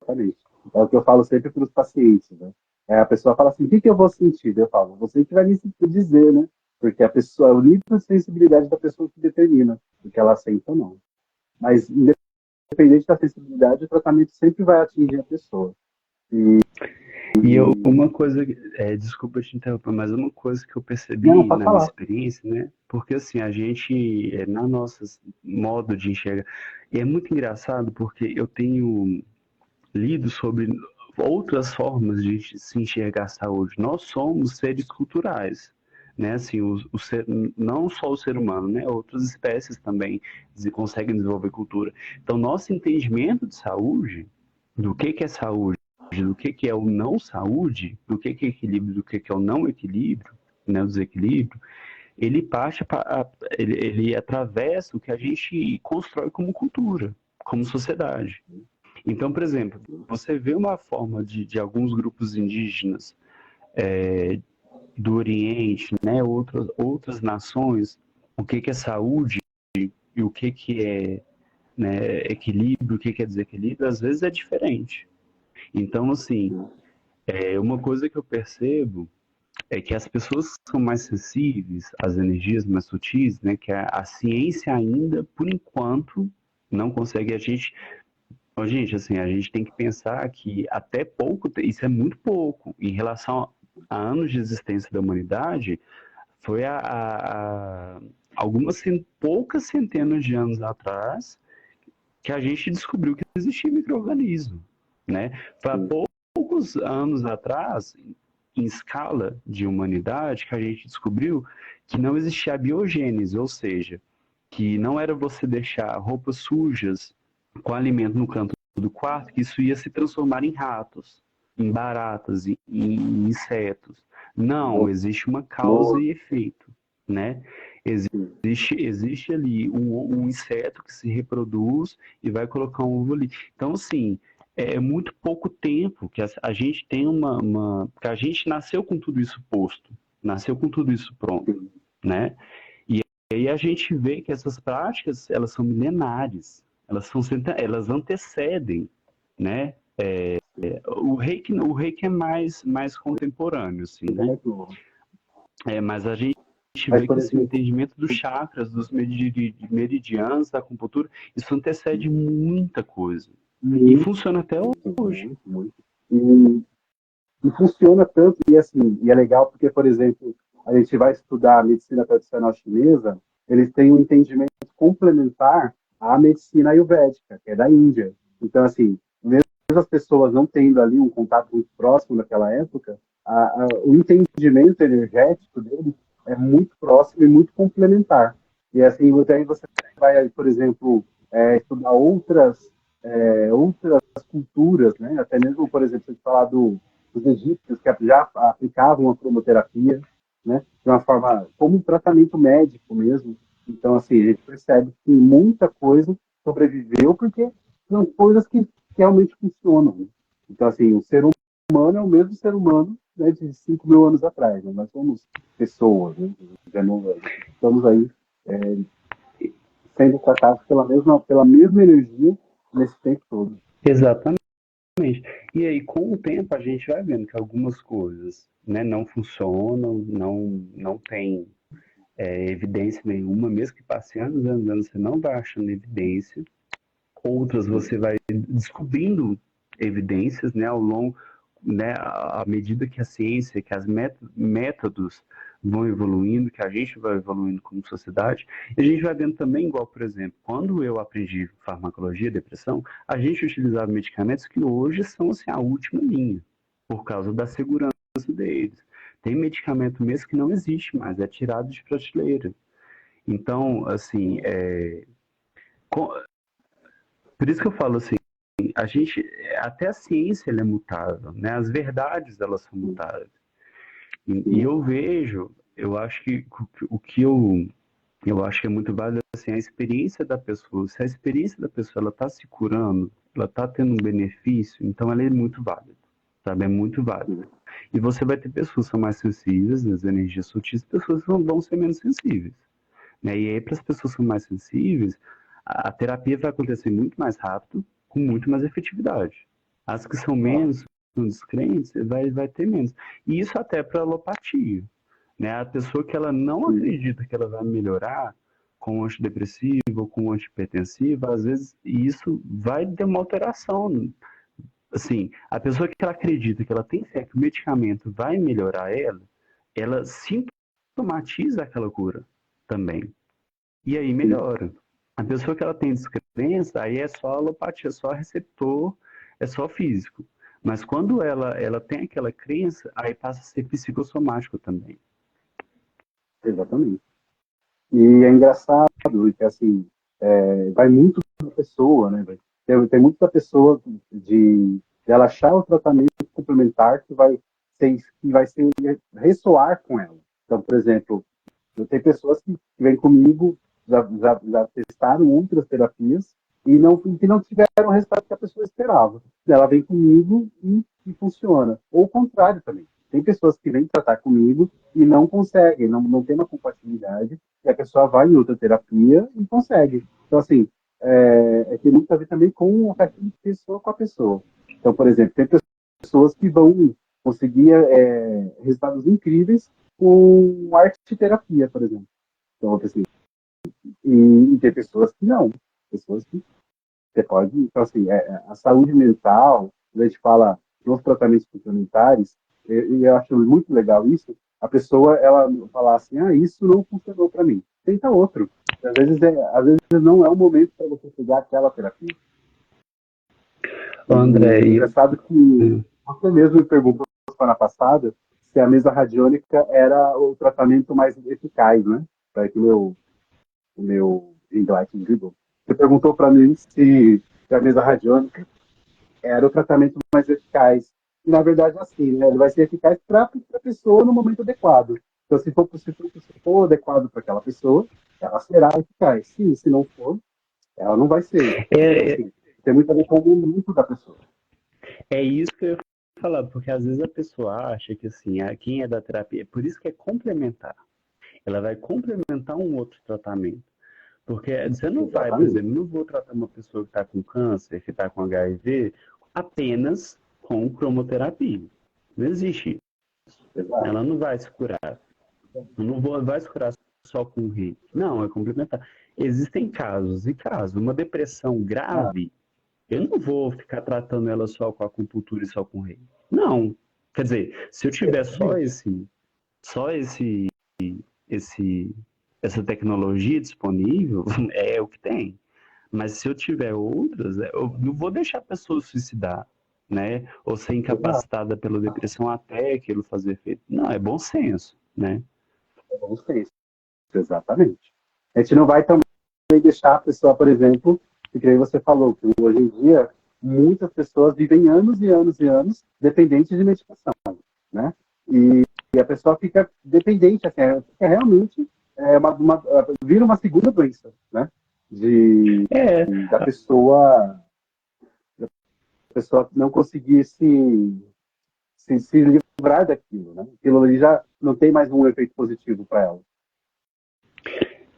exatamente. É o que eu falo sempre para os pacientes, né? A pessoa fala assim, o que eu vou sentir? Eu falo, você que vai me dizer, né? Porque a pessoa, o nível de sensibilidade da pessoa que determina o que ela sente ou não. Mas, independente da sensibilidade, o tratamento sempre vai atingir a pessoa. Uma coisa, desculpa te interromper, mas uma coisa que eu Não, percebi pode na minha falar. experiência, né? Porque assim, a gente, na nossa modo de enxergar, e é muito engraçado porque eu tenho lido sobre outras formas de se enxergar a saúde. Nós somos seres culturais, né? Assim, não só o ser humano, né? Outras espécies também conseguem desenvolver cultura. Então, nosso entendimento de saúde, do que é saúde, do que é o não saúde, do que é equilíbrio, do que é o não equilíbrio, né? O desequilíbrio, ele parte para, ele atravessa o que a gente constrói como cultura, como sociedade. Então, por exemplo, você vê uma forma de alguns grupos indígenas do Oriente, né, outras nações, o que é saúde e o que é, né, equilíbrio, o que é desequilíbrio, às vezes é diferente. Então, assim, uma coisa que eu percebo é que as pessoas que são mais sensíveis às energias mais sutis, né, que a ciência ainda, por enquanto, não consegue. Gente, assim, a gente tem que pensar que até pouco, isso é muito pouco, em relação a anos de existência da humanidade, foi algumas poucas centenas de anos atrás que a gente descobriu que existia micro-organismo, né? Foi há poucos anos atrás, em escala de humanidade, que a gente descobriu que não existia a biogênese, ou seja, que não era você deixar roupas sujas com alimento no canto do quarto, que isso ia se transformar em ratos, em baratas, em insetos. Não, existe uma causa e efeito, né? Existe ali um inseto que se reproduz e vai colocar um ovo ali. Então, assim, é muito pouco tempo que a gente tem que a gente nasceu com tudo isso posto, nasceu com tudo isso pronto, né? E aí a gente vê que essas práticas, elas são milenares, elas antecedem, né? O reiki é mais contemporâneo, assim, né? Mas a gente Mas, vê por que assim, o exemplo, entendimento dos chakras, dos meridianos, da acupuntura, isso antecede muita coisa. E muito, funciona até hoje. muito, muito. E funciona tanto, e assim, e é legal porque, por exemplo, a gente vai estudar a medicina tradicional chinesa, eles têm um entendimento complementar à medicina ayurvédica, que é da Índia. Então, assim, mesmo as pessoas não tendo ali um contato muito próximo naquela época, o entendimento energético deles é muito próximo e muito complementar. E assim, aí você vai, por exemplo, estudar outras culturas, né? Até mesmo, por exemplo, se falar dos egípcios que já aplicavam a cromoterapia, né? De uma forma como um tratamento médico mesmo. Então, assim, a gente percebe que muita coisa sobreviveu porque são coisas que realmente funcionam. Né? Então, assim, o ser humano é o mesmo ser humano né, de 5 mil anos atrás, né? Nós somos pessoas, né? Estamos aí sendo tratados pela mesma energia nesse tempo todo. Exatamente. E aí, com o tempo, a gente vai vendo que algumas coisas, né, não funcionam, não tem evidência nenhuma, mesmo que passe anos e anos, você não vai achando evidência. Outras você vai descobrindo evidências, né, ao longo, né, à medida que a ciência, que as métodos vão evoluindo, que a gente vai evoluindo como sociedade, e a gente vai vendo também, igual, por exemplo, quando eu aprendi farmacologia, depressão, a gente utilizava medicamentos que hoje são assim, a última linha, por causa da segurança deles. Tem medicamento mesmo que não existe mais, é tirado de prateleira. Então, assim, por isso que eu falo assim, a gente, até a ciência ela é mutável, né? As verdades elas são mutáveis. E eu vejo, eu acho que o que eu acho que é muito válido assim, a experiência da pessoa. Se a experiência da pessoa ela está se curando, ela está tendo um benefício, então ela é muito válida, sabe? É muito válida. E você vai ter pessoas que são mais sensíveis nas energias sutis, pessoas que vão ser menos sensíveis, né? E aí, para as pessoas que são mais sensíveis, a terapia vai acontecer muito mais rápido, com muito mais efetividade. As que são menos, são descrentes, vai ter menos. E isso até para alopatia, né? A pessoa que ela não acredita que ela vai melhorar com antidepressivo ou com antihipertensivo, às vezes isso vai ter uma alteração. Assim, a pessoa que ela acredita que ela tem fé que o medicamento vai melhorar ela sintomatiza aquela cura também. E aí melhora. A pessoa que ela tem descrença, aí é só alopatia, é só receptor, é só físico. Mas quando ela tem aquela crença, aí passa a ser psicossomático também. Exatamente. E é engraçado que, assim, vai muito da pessoa, né? Tem muito da pessoa de ela achar o tratamento complementar que vai ser ressoar com ela. Então, por exemplo, tem pessoas que vêm comigo, já testaram outras terapias que não tiveram o resultado que a pessoa esperava. Ela vem comigo e funciona. Ou o contrário também. Tem pessoas que vêm tratar comigo e não conseguem, não tem uma compatibilidade, e a pessoa vai em outra terapia e consegue. Então, assim, tem muito a ver também com a pessoa com a pessoa. Então, por exemplo, tem pessoas que vão conseguir resultados incríveis com arte terapia, por exemplo. Então, assim, e tem pessoas que não. Pessoas que você pode. Então, assim, a saúde mental, quando a gente fala nos tratamentos complementares, eu acho muito legal isso. A pessoa, ela falar assim, isso não funcionou para mim. Tenta outro. Às vezes não é o momento para você pegar aquela terapia. André, E é engraçado que você mesmo me perguntou semana passada se a mesa radiônica era o tratamento mais eficaz, né? Para que o meu Inglight Dribble. Você perguntou para mim se a mesa radiônica era o tratamento mais eficaz. E, na verdade, assim, né? Ele vai ser eficaz para a pessoa no momento adequado. Então, se for adequado para aquela pessoa, ela será eficaz. Se não for, ela não vai ser. Então, é, assim, tem muito a ver com o momento da pessoa. é isso que eu ia falar, porque às vezes a pessoa acha que assim, quem é da terapia, por isso que é complementar. Ela vai complementar um outro tratamento. Porque você não vai, por Exatamente. exemplo, não vou tratar uma pessoa que está com câncer, que está com HIV, apenas com cromoterapia. Não existe. Exato. Ela não vai se curar. Vai se curar só com reiki. Não, é complementar. Existem casos e casos. Uma depressão Ah, grave, eu não vou ficar tratando ela só com acupuntura e só com reiki. Não. Quer dizer, se eu tiver exatamente. só esse, essa tecnologia disponível, é o que tem. Mas se eu tiver outras, eu não vou deixar a pessoa suicidar, né? Ou ser Exato. incapacitada pela depressão até aquilo fazer efeito. Não, é bom senso, né? Vamos ter isso. Exatamente. A gente não vai também deixar a pessoa, por exemplo, que nem você falou, que hoje em dia muitas pessoas vivem anos e anos e anos dependentes de medicação, né? E a pessoa fica dependente, assim, fica realmente vira uma segunda doença, né? De, É, da pessoa não conseguir se livrar daquilo, né? Aquilo ali já não tem mais um efeito positivo para ela.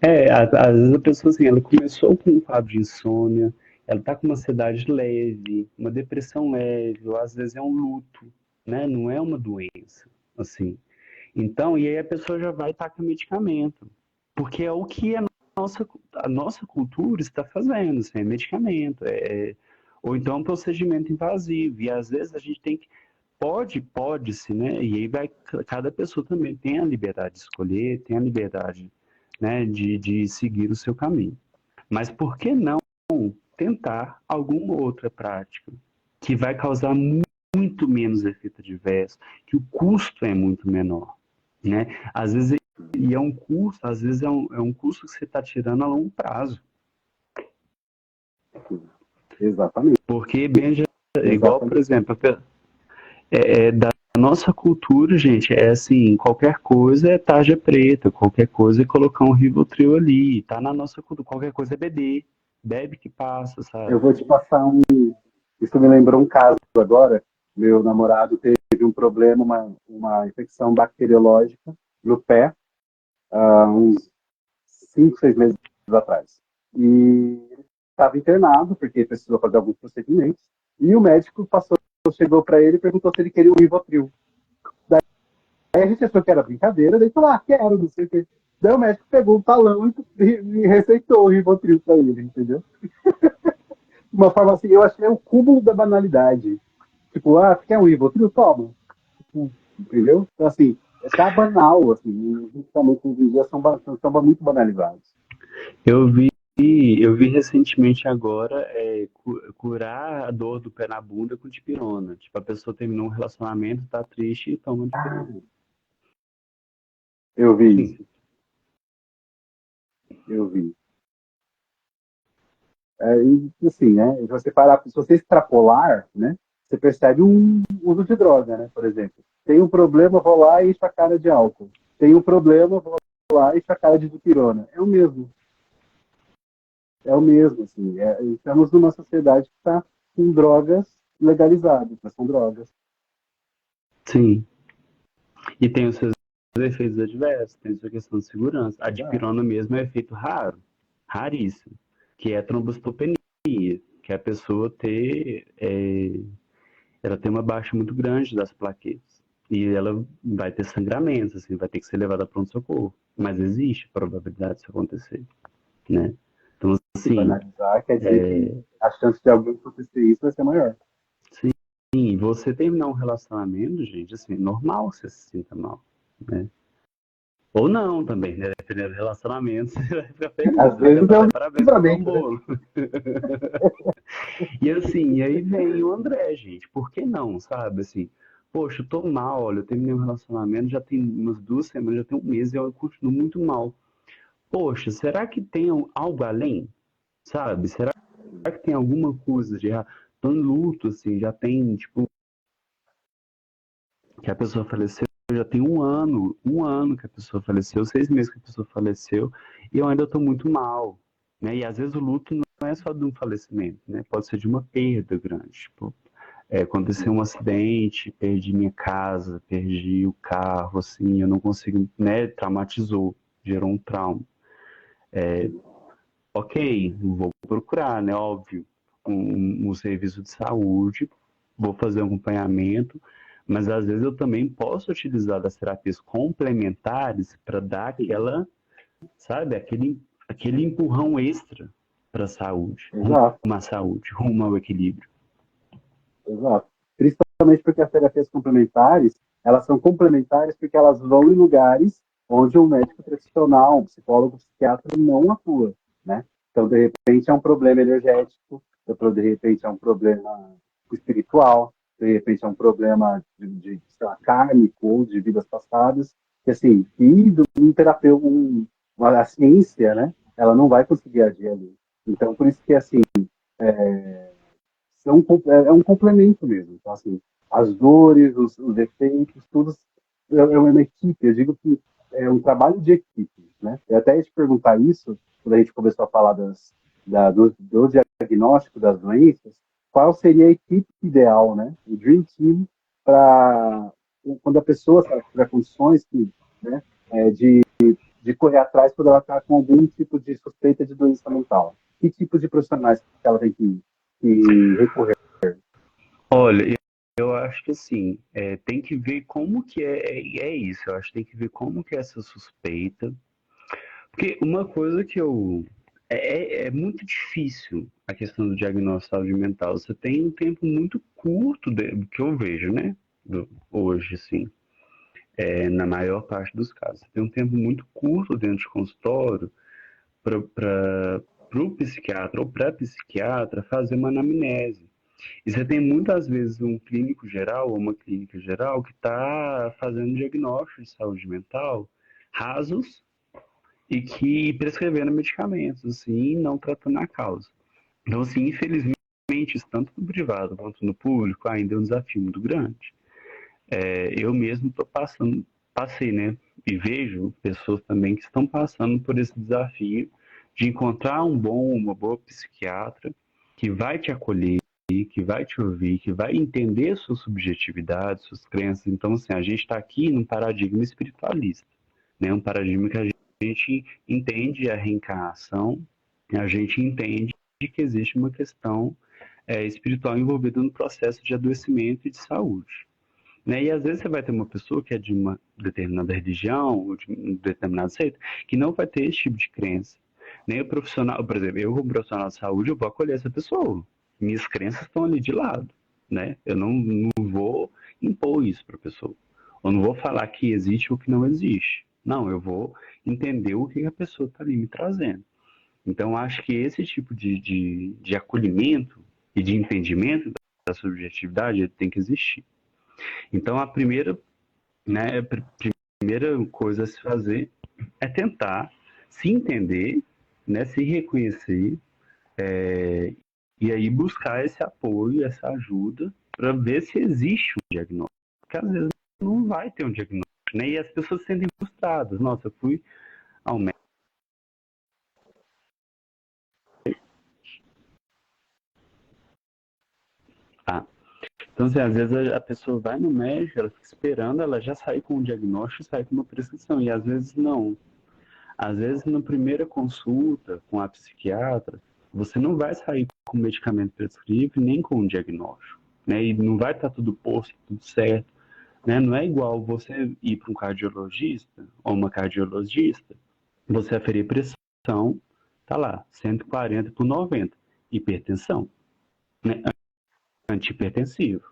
Às vezes a pessoa assim, ela começou com um quadro de insônia, ela tá com uma ansiedade leve, uma depressão leve, ou às vezes é um luto, né? Não é uma doença, assim. Então, e aí a pessoa já vai estar com medicamento, porque é o que a nossa cultura está fazendo, assim, é medicamento, ou então um procedimento invasivo, e às vezes a gente tem que, pode-se, né, e aí cada pessoa também tem a liberdade de escolher, tem a liberdade, né, de seguir o seu caminho. Mas por que não tentar alguma outra prática que vai causar muito menos efeito adverso, que o custo é muito menor, né? Às vezes e é um custo, às vezes é um custo que você está tirando a longo prazo. Exatamente. Porque, Benja, igual, por Exatamente. exemplo, da nossa cultura, gente, é assim, qualquer coisa é tarja preta, qualquer coisa é colocar um Rivotril ali, tá na nossa cultura, qualquer coisa é beber, bebe que passa, Eu sabe? vou te passar um. Isso me lembrou um caso agora. Meu namorado teve um problema, uma infecção bacteriológica no pé, há uns 5, 6 meses atrás. E ele estava internado, porque precisou fazer alguns procedimentos. E o médico chegou para ele e perguntou se ele queria um Rivotril. Aí a gente achou que era brincadeira, daí falou, quero, não sei o quê. Daí o médico pegou um talão e receitou o Rivotril para ele, entendeu? De uma forma assim, eu achei o cúmulo da banalidade. Tipo, quer um Rivotril? Toma. Entendeu? Então, assim, tá banal, assim, os medicamentos hoje em dia são muito banalizados. Eu vi recentemente agora curar a dor do pé na bunda com dipirona. Tipo, a pessoa terminou um relacionamento, tá triste e toma dipirona. Eu vi isso, eu vi. E, assim, né, se você extrapolar, né, você percebe um uso de droga, né, por exemplo. Tem um problema, vou lá e encho a cara de álcool. Tem um problema, vou lá e encho a cara de dipirona. É o mesmo. É o mesmo, assim. Estamos numa sociedade que está com drogas legalizadas, mas são drogas. Sim. E tem os seus efeitos adversos, tem a sua questão de segurança. A dipirona mesmo é efeito raro, raríssimo, que é a trombocitopenia, que é a pessoa ela tem uma baixa muito grande das plaquetas. E ela vai ter sangramentos, assim, vai ter que ser levada a pronto-socorro. Mas existe a probabilidade disso acontecer, né? Então, Se assim, banalizar, quer dizer que a chance de alguém acontecer isso vai ser maior. sim, você terminar um relacionamento, gente, assim, é normal você se sinta mal, né? Ou não também, né? Dependendo do relacionamento, você vai ficar feliz, Às vai vezes cantar é um até parabéns pro João livramento, né? Bolo. E assim, e aí vem o André, gente, por que não, sabe? Assim, poxa, eu tô mal, olha, eu terminei um relacionamento, já tem umas 2 semanas, já tem um mês e eu continuo muito mal. Poxa, será que tem algo além, sabe? Será que tem alguma coisa de errado? Tô em luto, assim, já tem, tipo, que a pessoa faleceu, já tem um ano que a pessoa faleceu, 6 meses que a pessoa faleceu, e eu ainda estou muito mal, né? E às vezes o luto não é só de um falecimento, né? Pode ser de uma perda grande, tipo, aconteceu um acidente, perdi minha casa, perdi o carro, assim, eu não consigo, né? Traumatizou, gerou um trauma. Ok, vou procurar, né? Óbvio, um serviço de saúde, vou fazer um acompanhamento, mas às vezes eu também posso utilizar das terapias complementares para dar aquela, sabe, aquele empurrão extra para a saúde, Exato, rumo à saúde, rumo ao equilíbrio. exato. Principalmente porque as terapias complementares, elas são complementares porque elas vão em lugares onde um médico tradicional, um psicólogo, um psiquiatra não atua, né? Então, de repente, é um problema energético, de repente, é um problema espiritual, de repente, é um problema sei lá, kármico ou de vidas passadas, que, assim, um terapeuta, a ciência, né? Ela não vai conseguir agir ali. Então, por isso que, assim, é um complemento mesmo. Então, assim, as dores, os efeitos, tudo é uma equipe. Eu digo que é um trabalho de equipe, né? Eu até ia te perguntar isso, quando a gente começou a falar do diagnóstico das doenças, qual seria a equipe ideal, né? O Dream Team para quando a pessoa, se ela tiver condições né, de correr atrás quando ela está com algum tipo de suspeita de doença mental? Que tipo de profissionais que ela tem que recorrer? Olha, eu acho que assim, tem que ver como que é isso. Eu acho que tem que ver como que é essa suspeita. Porque uma coisa que eu. É muito difícil a questão do diagnóstico de saúde mental. Você tem um tempo muito curto que eu vejo, né? Hoje, assim, na maior parte dos casos. Você tem um tempo muito curto dentro de consultório para o psiquiatra ou pré-psiquiatra fazer uma anamnese. E você tem muitas vezes um clínico geral ou uma clínica geral que está fazendo diagnóstico de saúde mental rasos e que prescrevendo medicamentos, assim, não tratando a causa. Então, assim, infelizmente, isso tanto no privado quanto no público ainda é um desafio muito grande. Eu mesmo passei, né? E vejo pessoas também que estão passando por esse desafio de encontrar uma boa psiquiatra que vai te acolher, que vai te ouvir, que vai entender suas subjetividades, suas crenças. Então, assim, a gente está aqui num paradigma espiritualista, né? Um paradigma que a gente entende a reencarnação, a gente entende que existe uma questão espiritual envolvida no processo de adoecimento e de saúde. Né? E às vezes você vai ter uma pessoa que é de uma determinada religião, ou de um determinado seito, que não vai ter esse tipo de crença. Nem o profissional, por exemplo, eu como profissional de saúde, eu vou acolher essa pessoa. Minhas crenças estão ali de lado, né? Eu não vou impor isso para a pessoa. Eu não vou falar que existe ou que não existe. Não, eu vou entender o que a pessoa está ali me trazendo. Então, acho que esse tipo de acolhimento e de entendimento da subjetividade ele tem que existir. Então, a primeira, né, primeira coisa a se fazer é tentar se entender, né, se reconhecer, e aí buscar esse apoio, essa ajuda, para ver se existe um diagnóstico. Porque às vezes não vai ter um diagnóstico, né? E as pessoas se sentem frustradas. Nossa, eu fui ao médico. Ah, então, assim, às vezes a pessoa vai no médico, ela fica esperando, ela já sai com um diagnóstico, sai com uma prescrição, e às vezes não. Às vezes, na primeira consulta com a psiquiatra, você não vai sair com medicamento prescrito nem com um diagnóstico, né? E não vai estar tudo posto, tudo certo, né? Não é igual você ir para um cardiologista ou uma cardiologista, você aferir pressão, tá lá, 140 por 90, hipertensão, né? Antihipertensivo,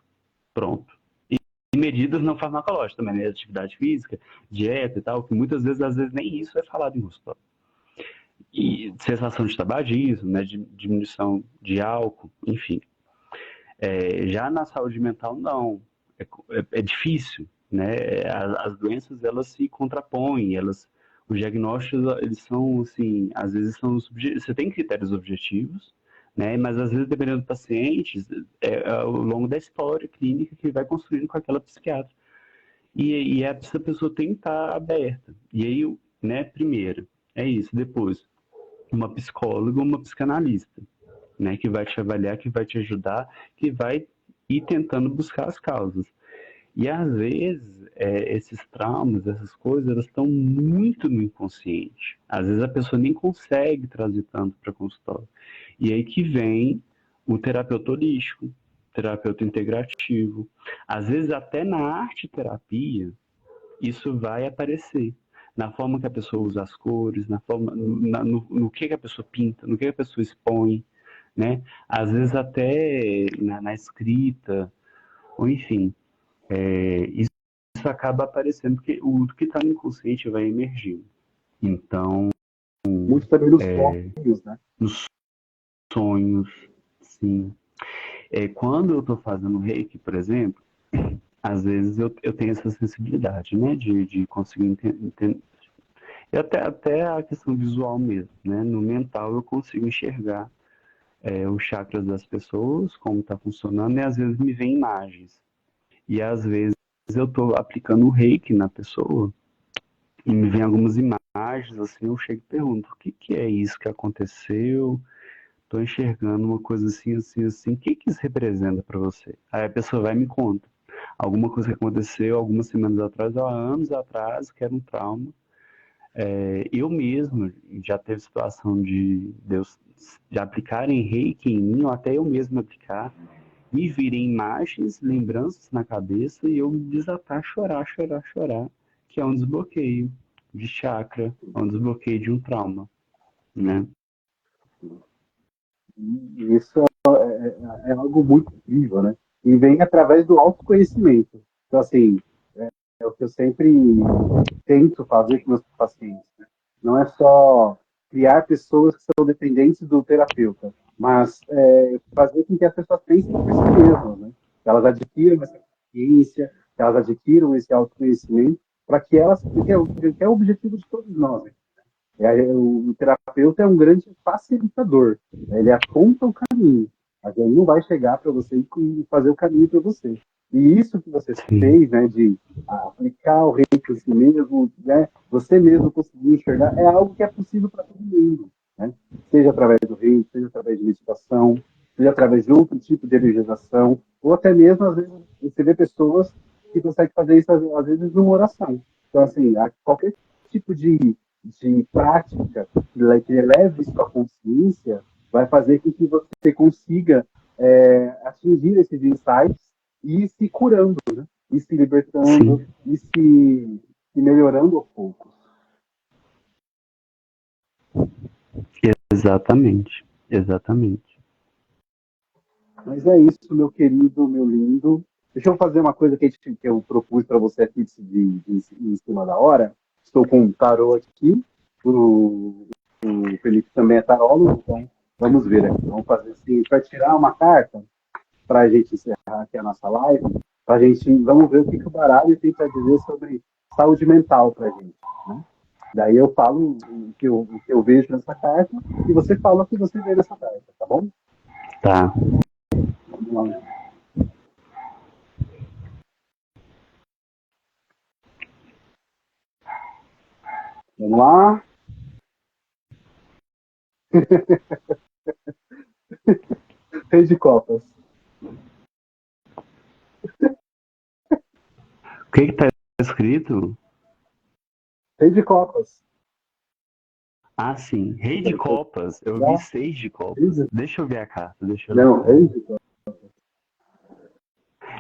pronto. E medidas não farmacológicas também, né? Atividade física, dieta e tal, que muitas vezes, às vezes, nem isso é falado em consultório. E cessação de tabagismo, né, de diminuição de álcool, enfim. Já na saúde mental, não. É difícil, né? As doenças, elas se contrapõem, os diagnósticos, eles são, assim, às vezes você tem critérios objetivos, né? Mas às vezes, dependendo do paciente, ao longo da história clínica que vai construindo com aquela psiquiatra. E essa pessoa tem que estar aberta. E aí, né, primeiro, é isso. Depois, uma psicóloga ou uma psicanalista, né, que vai te avaliar, que vai te ajudar, que vai ir tentando buscar as causas. E às vezes, esses traumas, essas coisas, elas estão muito no inconsciente. Às vezes a pessoa nem consegue trazer tanto para consultório. E aí que vem o terapeuta holístico, terapeuta integrativo. Às vezes até na arte terapia, isso vai aparecer na forma que a pessoa usa as cores, na forma, no que a pessoa pinta, no que a pessoa expõe, né? Às vezes até na escrita, ou enfim, isso acaba aparecendo porque o que está no inconsciente vai emergindo. Então, Muito também nos sonhos, né? nos sonhos, sim. Quando eu estou fazendo reiki, por exemplo, às vezes eu tenho essa sensibilidade, né, de conseguir entender. E até a questão visual mesmo, né? No mental eu consigo enxergar os chakras das pessoas, como está funcionando, e às vezes me vem imagens. E às vezes eu estou aplicando o reiki na pessoa e me vem algumas imagens, assim, eu chego e pergunto, o que que é isso que aconteceu? Estou enxergando uma coisa assim, assim, assim, o que que isso representa para você? Aí a pessoa vai e me conta. alguma coisa que aconteceu algumas semanas atrás ou há anos atrás, que era um trauma. Eu mesmo já teve situação de Deus de aplicarem reiki em mim, ou até eu mesmo aplicar, me virem imagens, lembranças na cabeça e eu desatar a chorar, chorar, chorar, que é um desbloqueio de chakra, é um desbloqueio de um trauma, né? E isso é algo muito incrível, né? E vem através do autoconhecimento. Então, assim, é o que eu sempre tento fazer com meus pacientes, né? Não é só criar pessoas que são dependentes do terapeuta, mas fazer com que as pessoas pensem por si mesmas, né? Que elas adquiram essa consciência, que elas adquiram esse autoconhecimento, para que elas, que é o objetivo de todos nós, né? O terapeuta é um grande facilitador, né? Ele aponta o caminho, mas ele não vai chegar para você e fazer o caminho para você. E isso que você Sim, fez, né, de aplicar o reiki em si mesmo, né, você mesmo conseguir enxergar, é algo que é possível para todo mundo, né? Seja através do reiki, seja através de meditação, seja através de outro tipo de energização, ou até mesmo, às vezes, você vê pessoas que conseguem fazer isso, às vezes, numa oração. Então, assim, qualquer tipo de prática que eleve sua consciência vai fazer com que você consiga atingir esses insights e ir se curando, né? E se libertando sim, e se melhorando aos poucos. exatamente, exatamente. Mas é isso, meu querido, meu lindo. Deixa eu fazer uma coisa que eu propus para você aqui em cima da hora. Estou com um tarô aqui. O Felipe também é tarólogo, então vamos ver aqui. Vamos fazer assim, para tirar uma carta, para a gente encerrar aqui a nossa live, vamos ver o que o baralho tem para dizer sobre saúde mental para a gente, né? Daí eu falo o que eu vejo nessa carta e você fala o que você vê nessa carta, tá bom? Tá. Vamos lá. Vamos lá. Rei de copas. O que que tá escrito? Rei de copas. Ah, sim, Rei de Copas. Eu vi Não, Seis de Copas. Deixa eu ver a carta, deixa eu ler. não, rei de copas.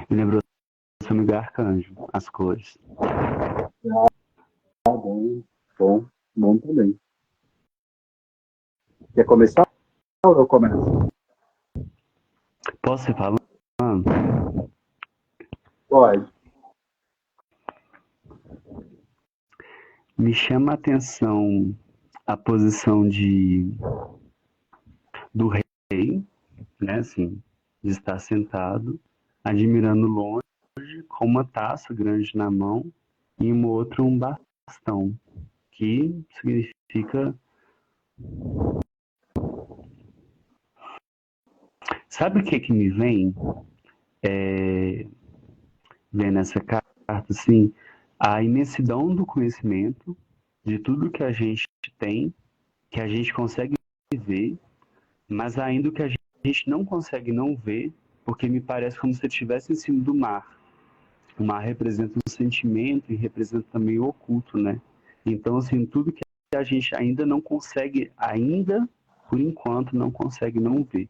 Me lembrou do amigo Arcanjo, as cores. Tá bom, bom, bom também. Quer começar ou eu começo? Posso ir falando? Pode. Me chama a atenção a posição do rei, né, assim, de estar sentado, admirando longe, com uma taça grande na mão e uma outra um bastão, que significa. Sabe o que que me vem? Vem nessa carta, assim, a imensidão do conhecimento, de tudo que a gente tem, que a gente consegue ver, mas ainda o que a gente não consegue não ver, porque me parece como se eu estivesse em cima do mar. O mar representa um sentimento e representa também o oculto, né? Então, assim, tudo que a gente ainda não consegue, ainda, por enquanto, não consegue não ver.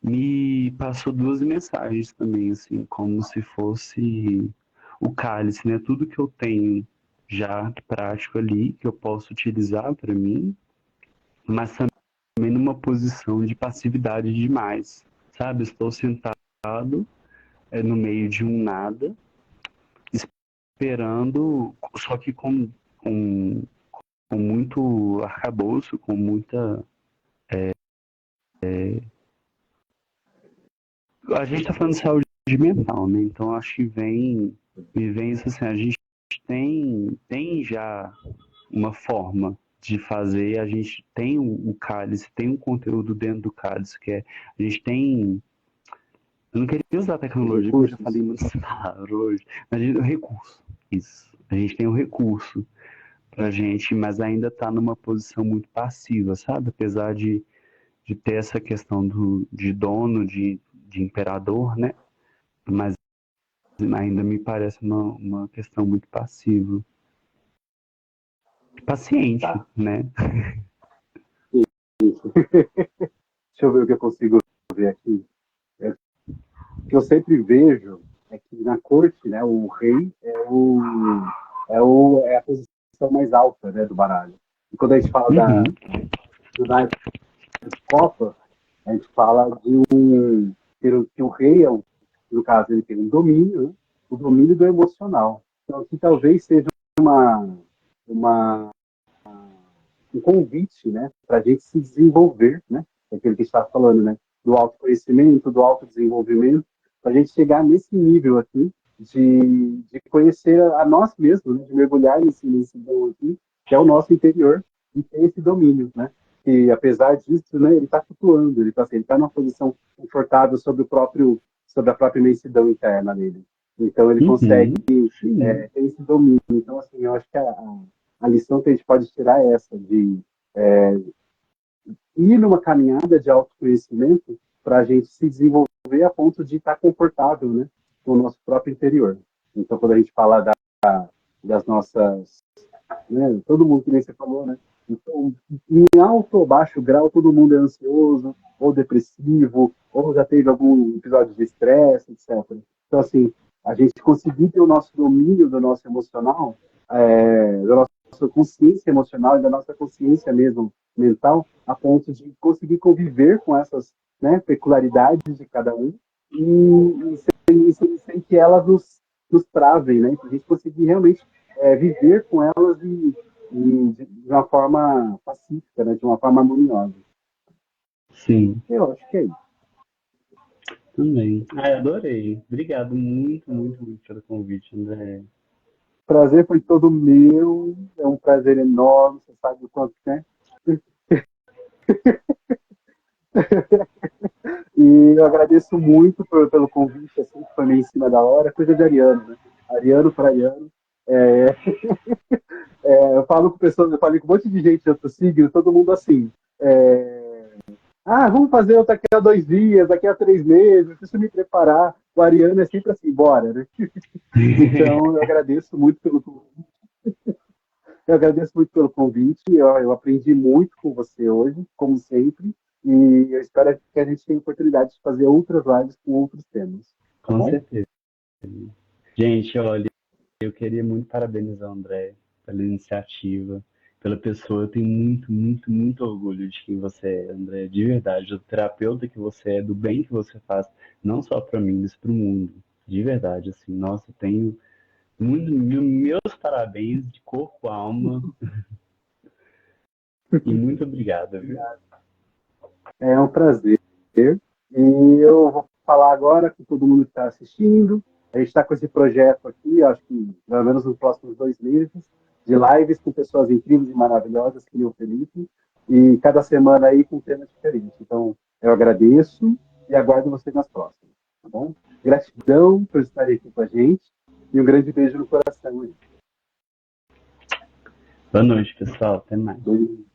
Me passou duas mensagens também, assim, como se fosse o cálice, né? Tudo que eu tenho já prático ali, que eu posso utilizar para mim, mas também numa posição de passividade demais, sabe? Estou sentado no meio de um nada, esperando, só que com muito arcabouço, com muita. A gente está falando de saúde mental, né? Então acho que me vem isso assim, a gente tem já uma forma de fazer, a gente tem o cálice, tem um conteúdo dentro do cálice, que é, a gente tem. Eu não queria usar tecnologia, porque eu já Recursos. falei muitas palavras hoje, mas a gente tem o recurso. Isso. A gente tem o recurso pra gente, mas ainda está numa posição muito passiva, sabe? Apesar de ter essa questão de dono, de imperador, né? Mas ainda me parece uma questão muito passiva. Paciente, Tá. né? Deixa eu ver o que eu consigo ver aqui. O que eu sempre vejo é que na corte, né, o rei é a posição mais alta, né, do baralho. E quando a gente fala Uhum. do naipe de copa, a gente fala que o rei, no caso, ele tem um domínio, né, o domínio do emocional. Então, que talvez seja uma, um convite, né, para a gente se desenvolver, né, é aquilo que a gente está falando, né, do autoconhecimento, do autodesenvolvimento, para a gente chegar nesse nível aqui de conhecer a nós mesmos, né, de mergulhar nesse dom aqui, que é o nosso interior, e ter esse domínio, né, e apesar disso, né, ele está flutuando, ele tá numa posição confortável sobre a própria imensidão interna dele. Então ele consegue Uhum. Sim. ter esse domínio. Então, assim, eu acho que a lição que a gente pode tirar é essa, de ir numa caminhada de autoconhecimento para a gente se desenvolver a ponto de estar confortável, né, com o nosso próprio interior. Então, quando a gente fala das nossas, né, todo mundo, que nem você falou, né, então, em alto ou baixo grau, todo mundo é ansioso, ou depressivo, ou já teve algum episódio de estresse, etc. Então, assim, a gente conseguir ter o nosso domínio do nosso emocional, da nossa consciência emocional e da nossa consciência mesmo mental, a ponto de conseguir conviver com essas, né, peculiaridades de cada um sem que elas nos travem, né? Para a gente conseguir realmente viver com elas de uma forma pacífica, né? De uma forma harmoniosa. Sim, Eu acho que é isso. também. Ah, eu adorei. Obrigado muito, muito, muito pelo convite, André. O prazer foi todo meu, é um prazer enorme, você sabe o quanto é. E eu agradeço muito pelo convite, assim, que foi meio em cima da hora, coisa de ariano, né? Ariano para ariano. É, eu falo com pessoas, eu falei com um monte de gente de outro signo, todo mundo assim. Vamos fazer outra daqui a 2 dias, daqui a 3 meses, preciso me preparar. O ariano é sempre assim, bora, né? Então, eu agradeço muito pelo convite. Eu aprendi muito com você hoje, como sempre. E eu espero que a gente tenha oportunidade de fazer outras lives com outros temas. Tá Com bom? certeza. Gente, olha, eu queria muito parabenizar o André pela iniciativa, pela pessoa. Eu tenho muito, muito, muito orgulho de quem você é, André, de verdade, do terapeuta que você é, do bem que você faz, não só para mim, mas para o mundo. De verdade, assim, nossa, eu tenho meus parabéns de corpo, alma e muito obrigado, viu? É um prazer. E eu vou falar agora com todo mundo que está assistindo. A gente está com esse projeto aqui, acho que pelo menos nos próximos 2 meses, de lives com pessoas incríveis e maravilhosas, que nem o Felipe, e cada semana aí com um tema diferente. Então, eu agradeço e aguardo você nas próximas, tá bom? Gratidão por estar aqui com a gente e um grande beijo no coração aí. Boa noite, pessoal. Até mais. Beijo.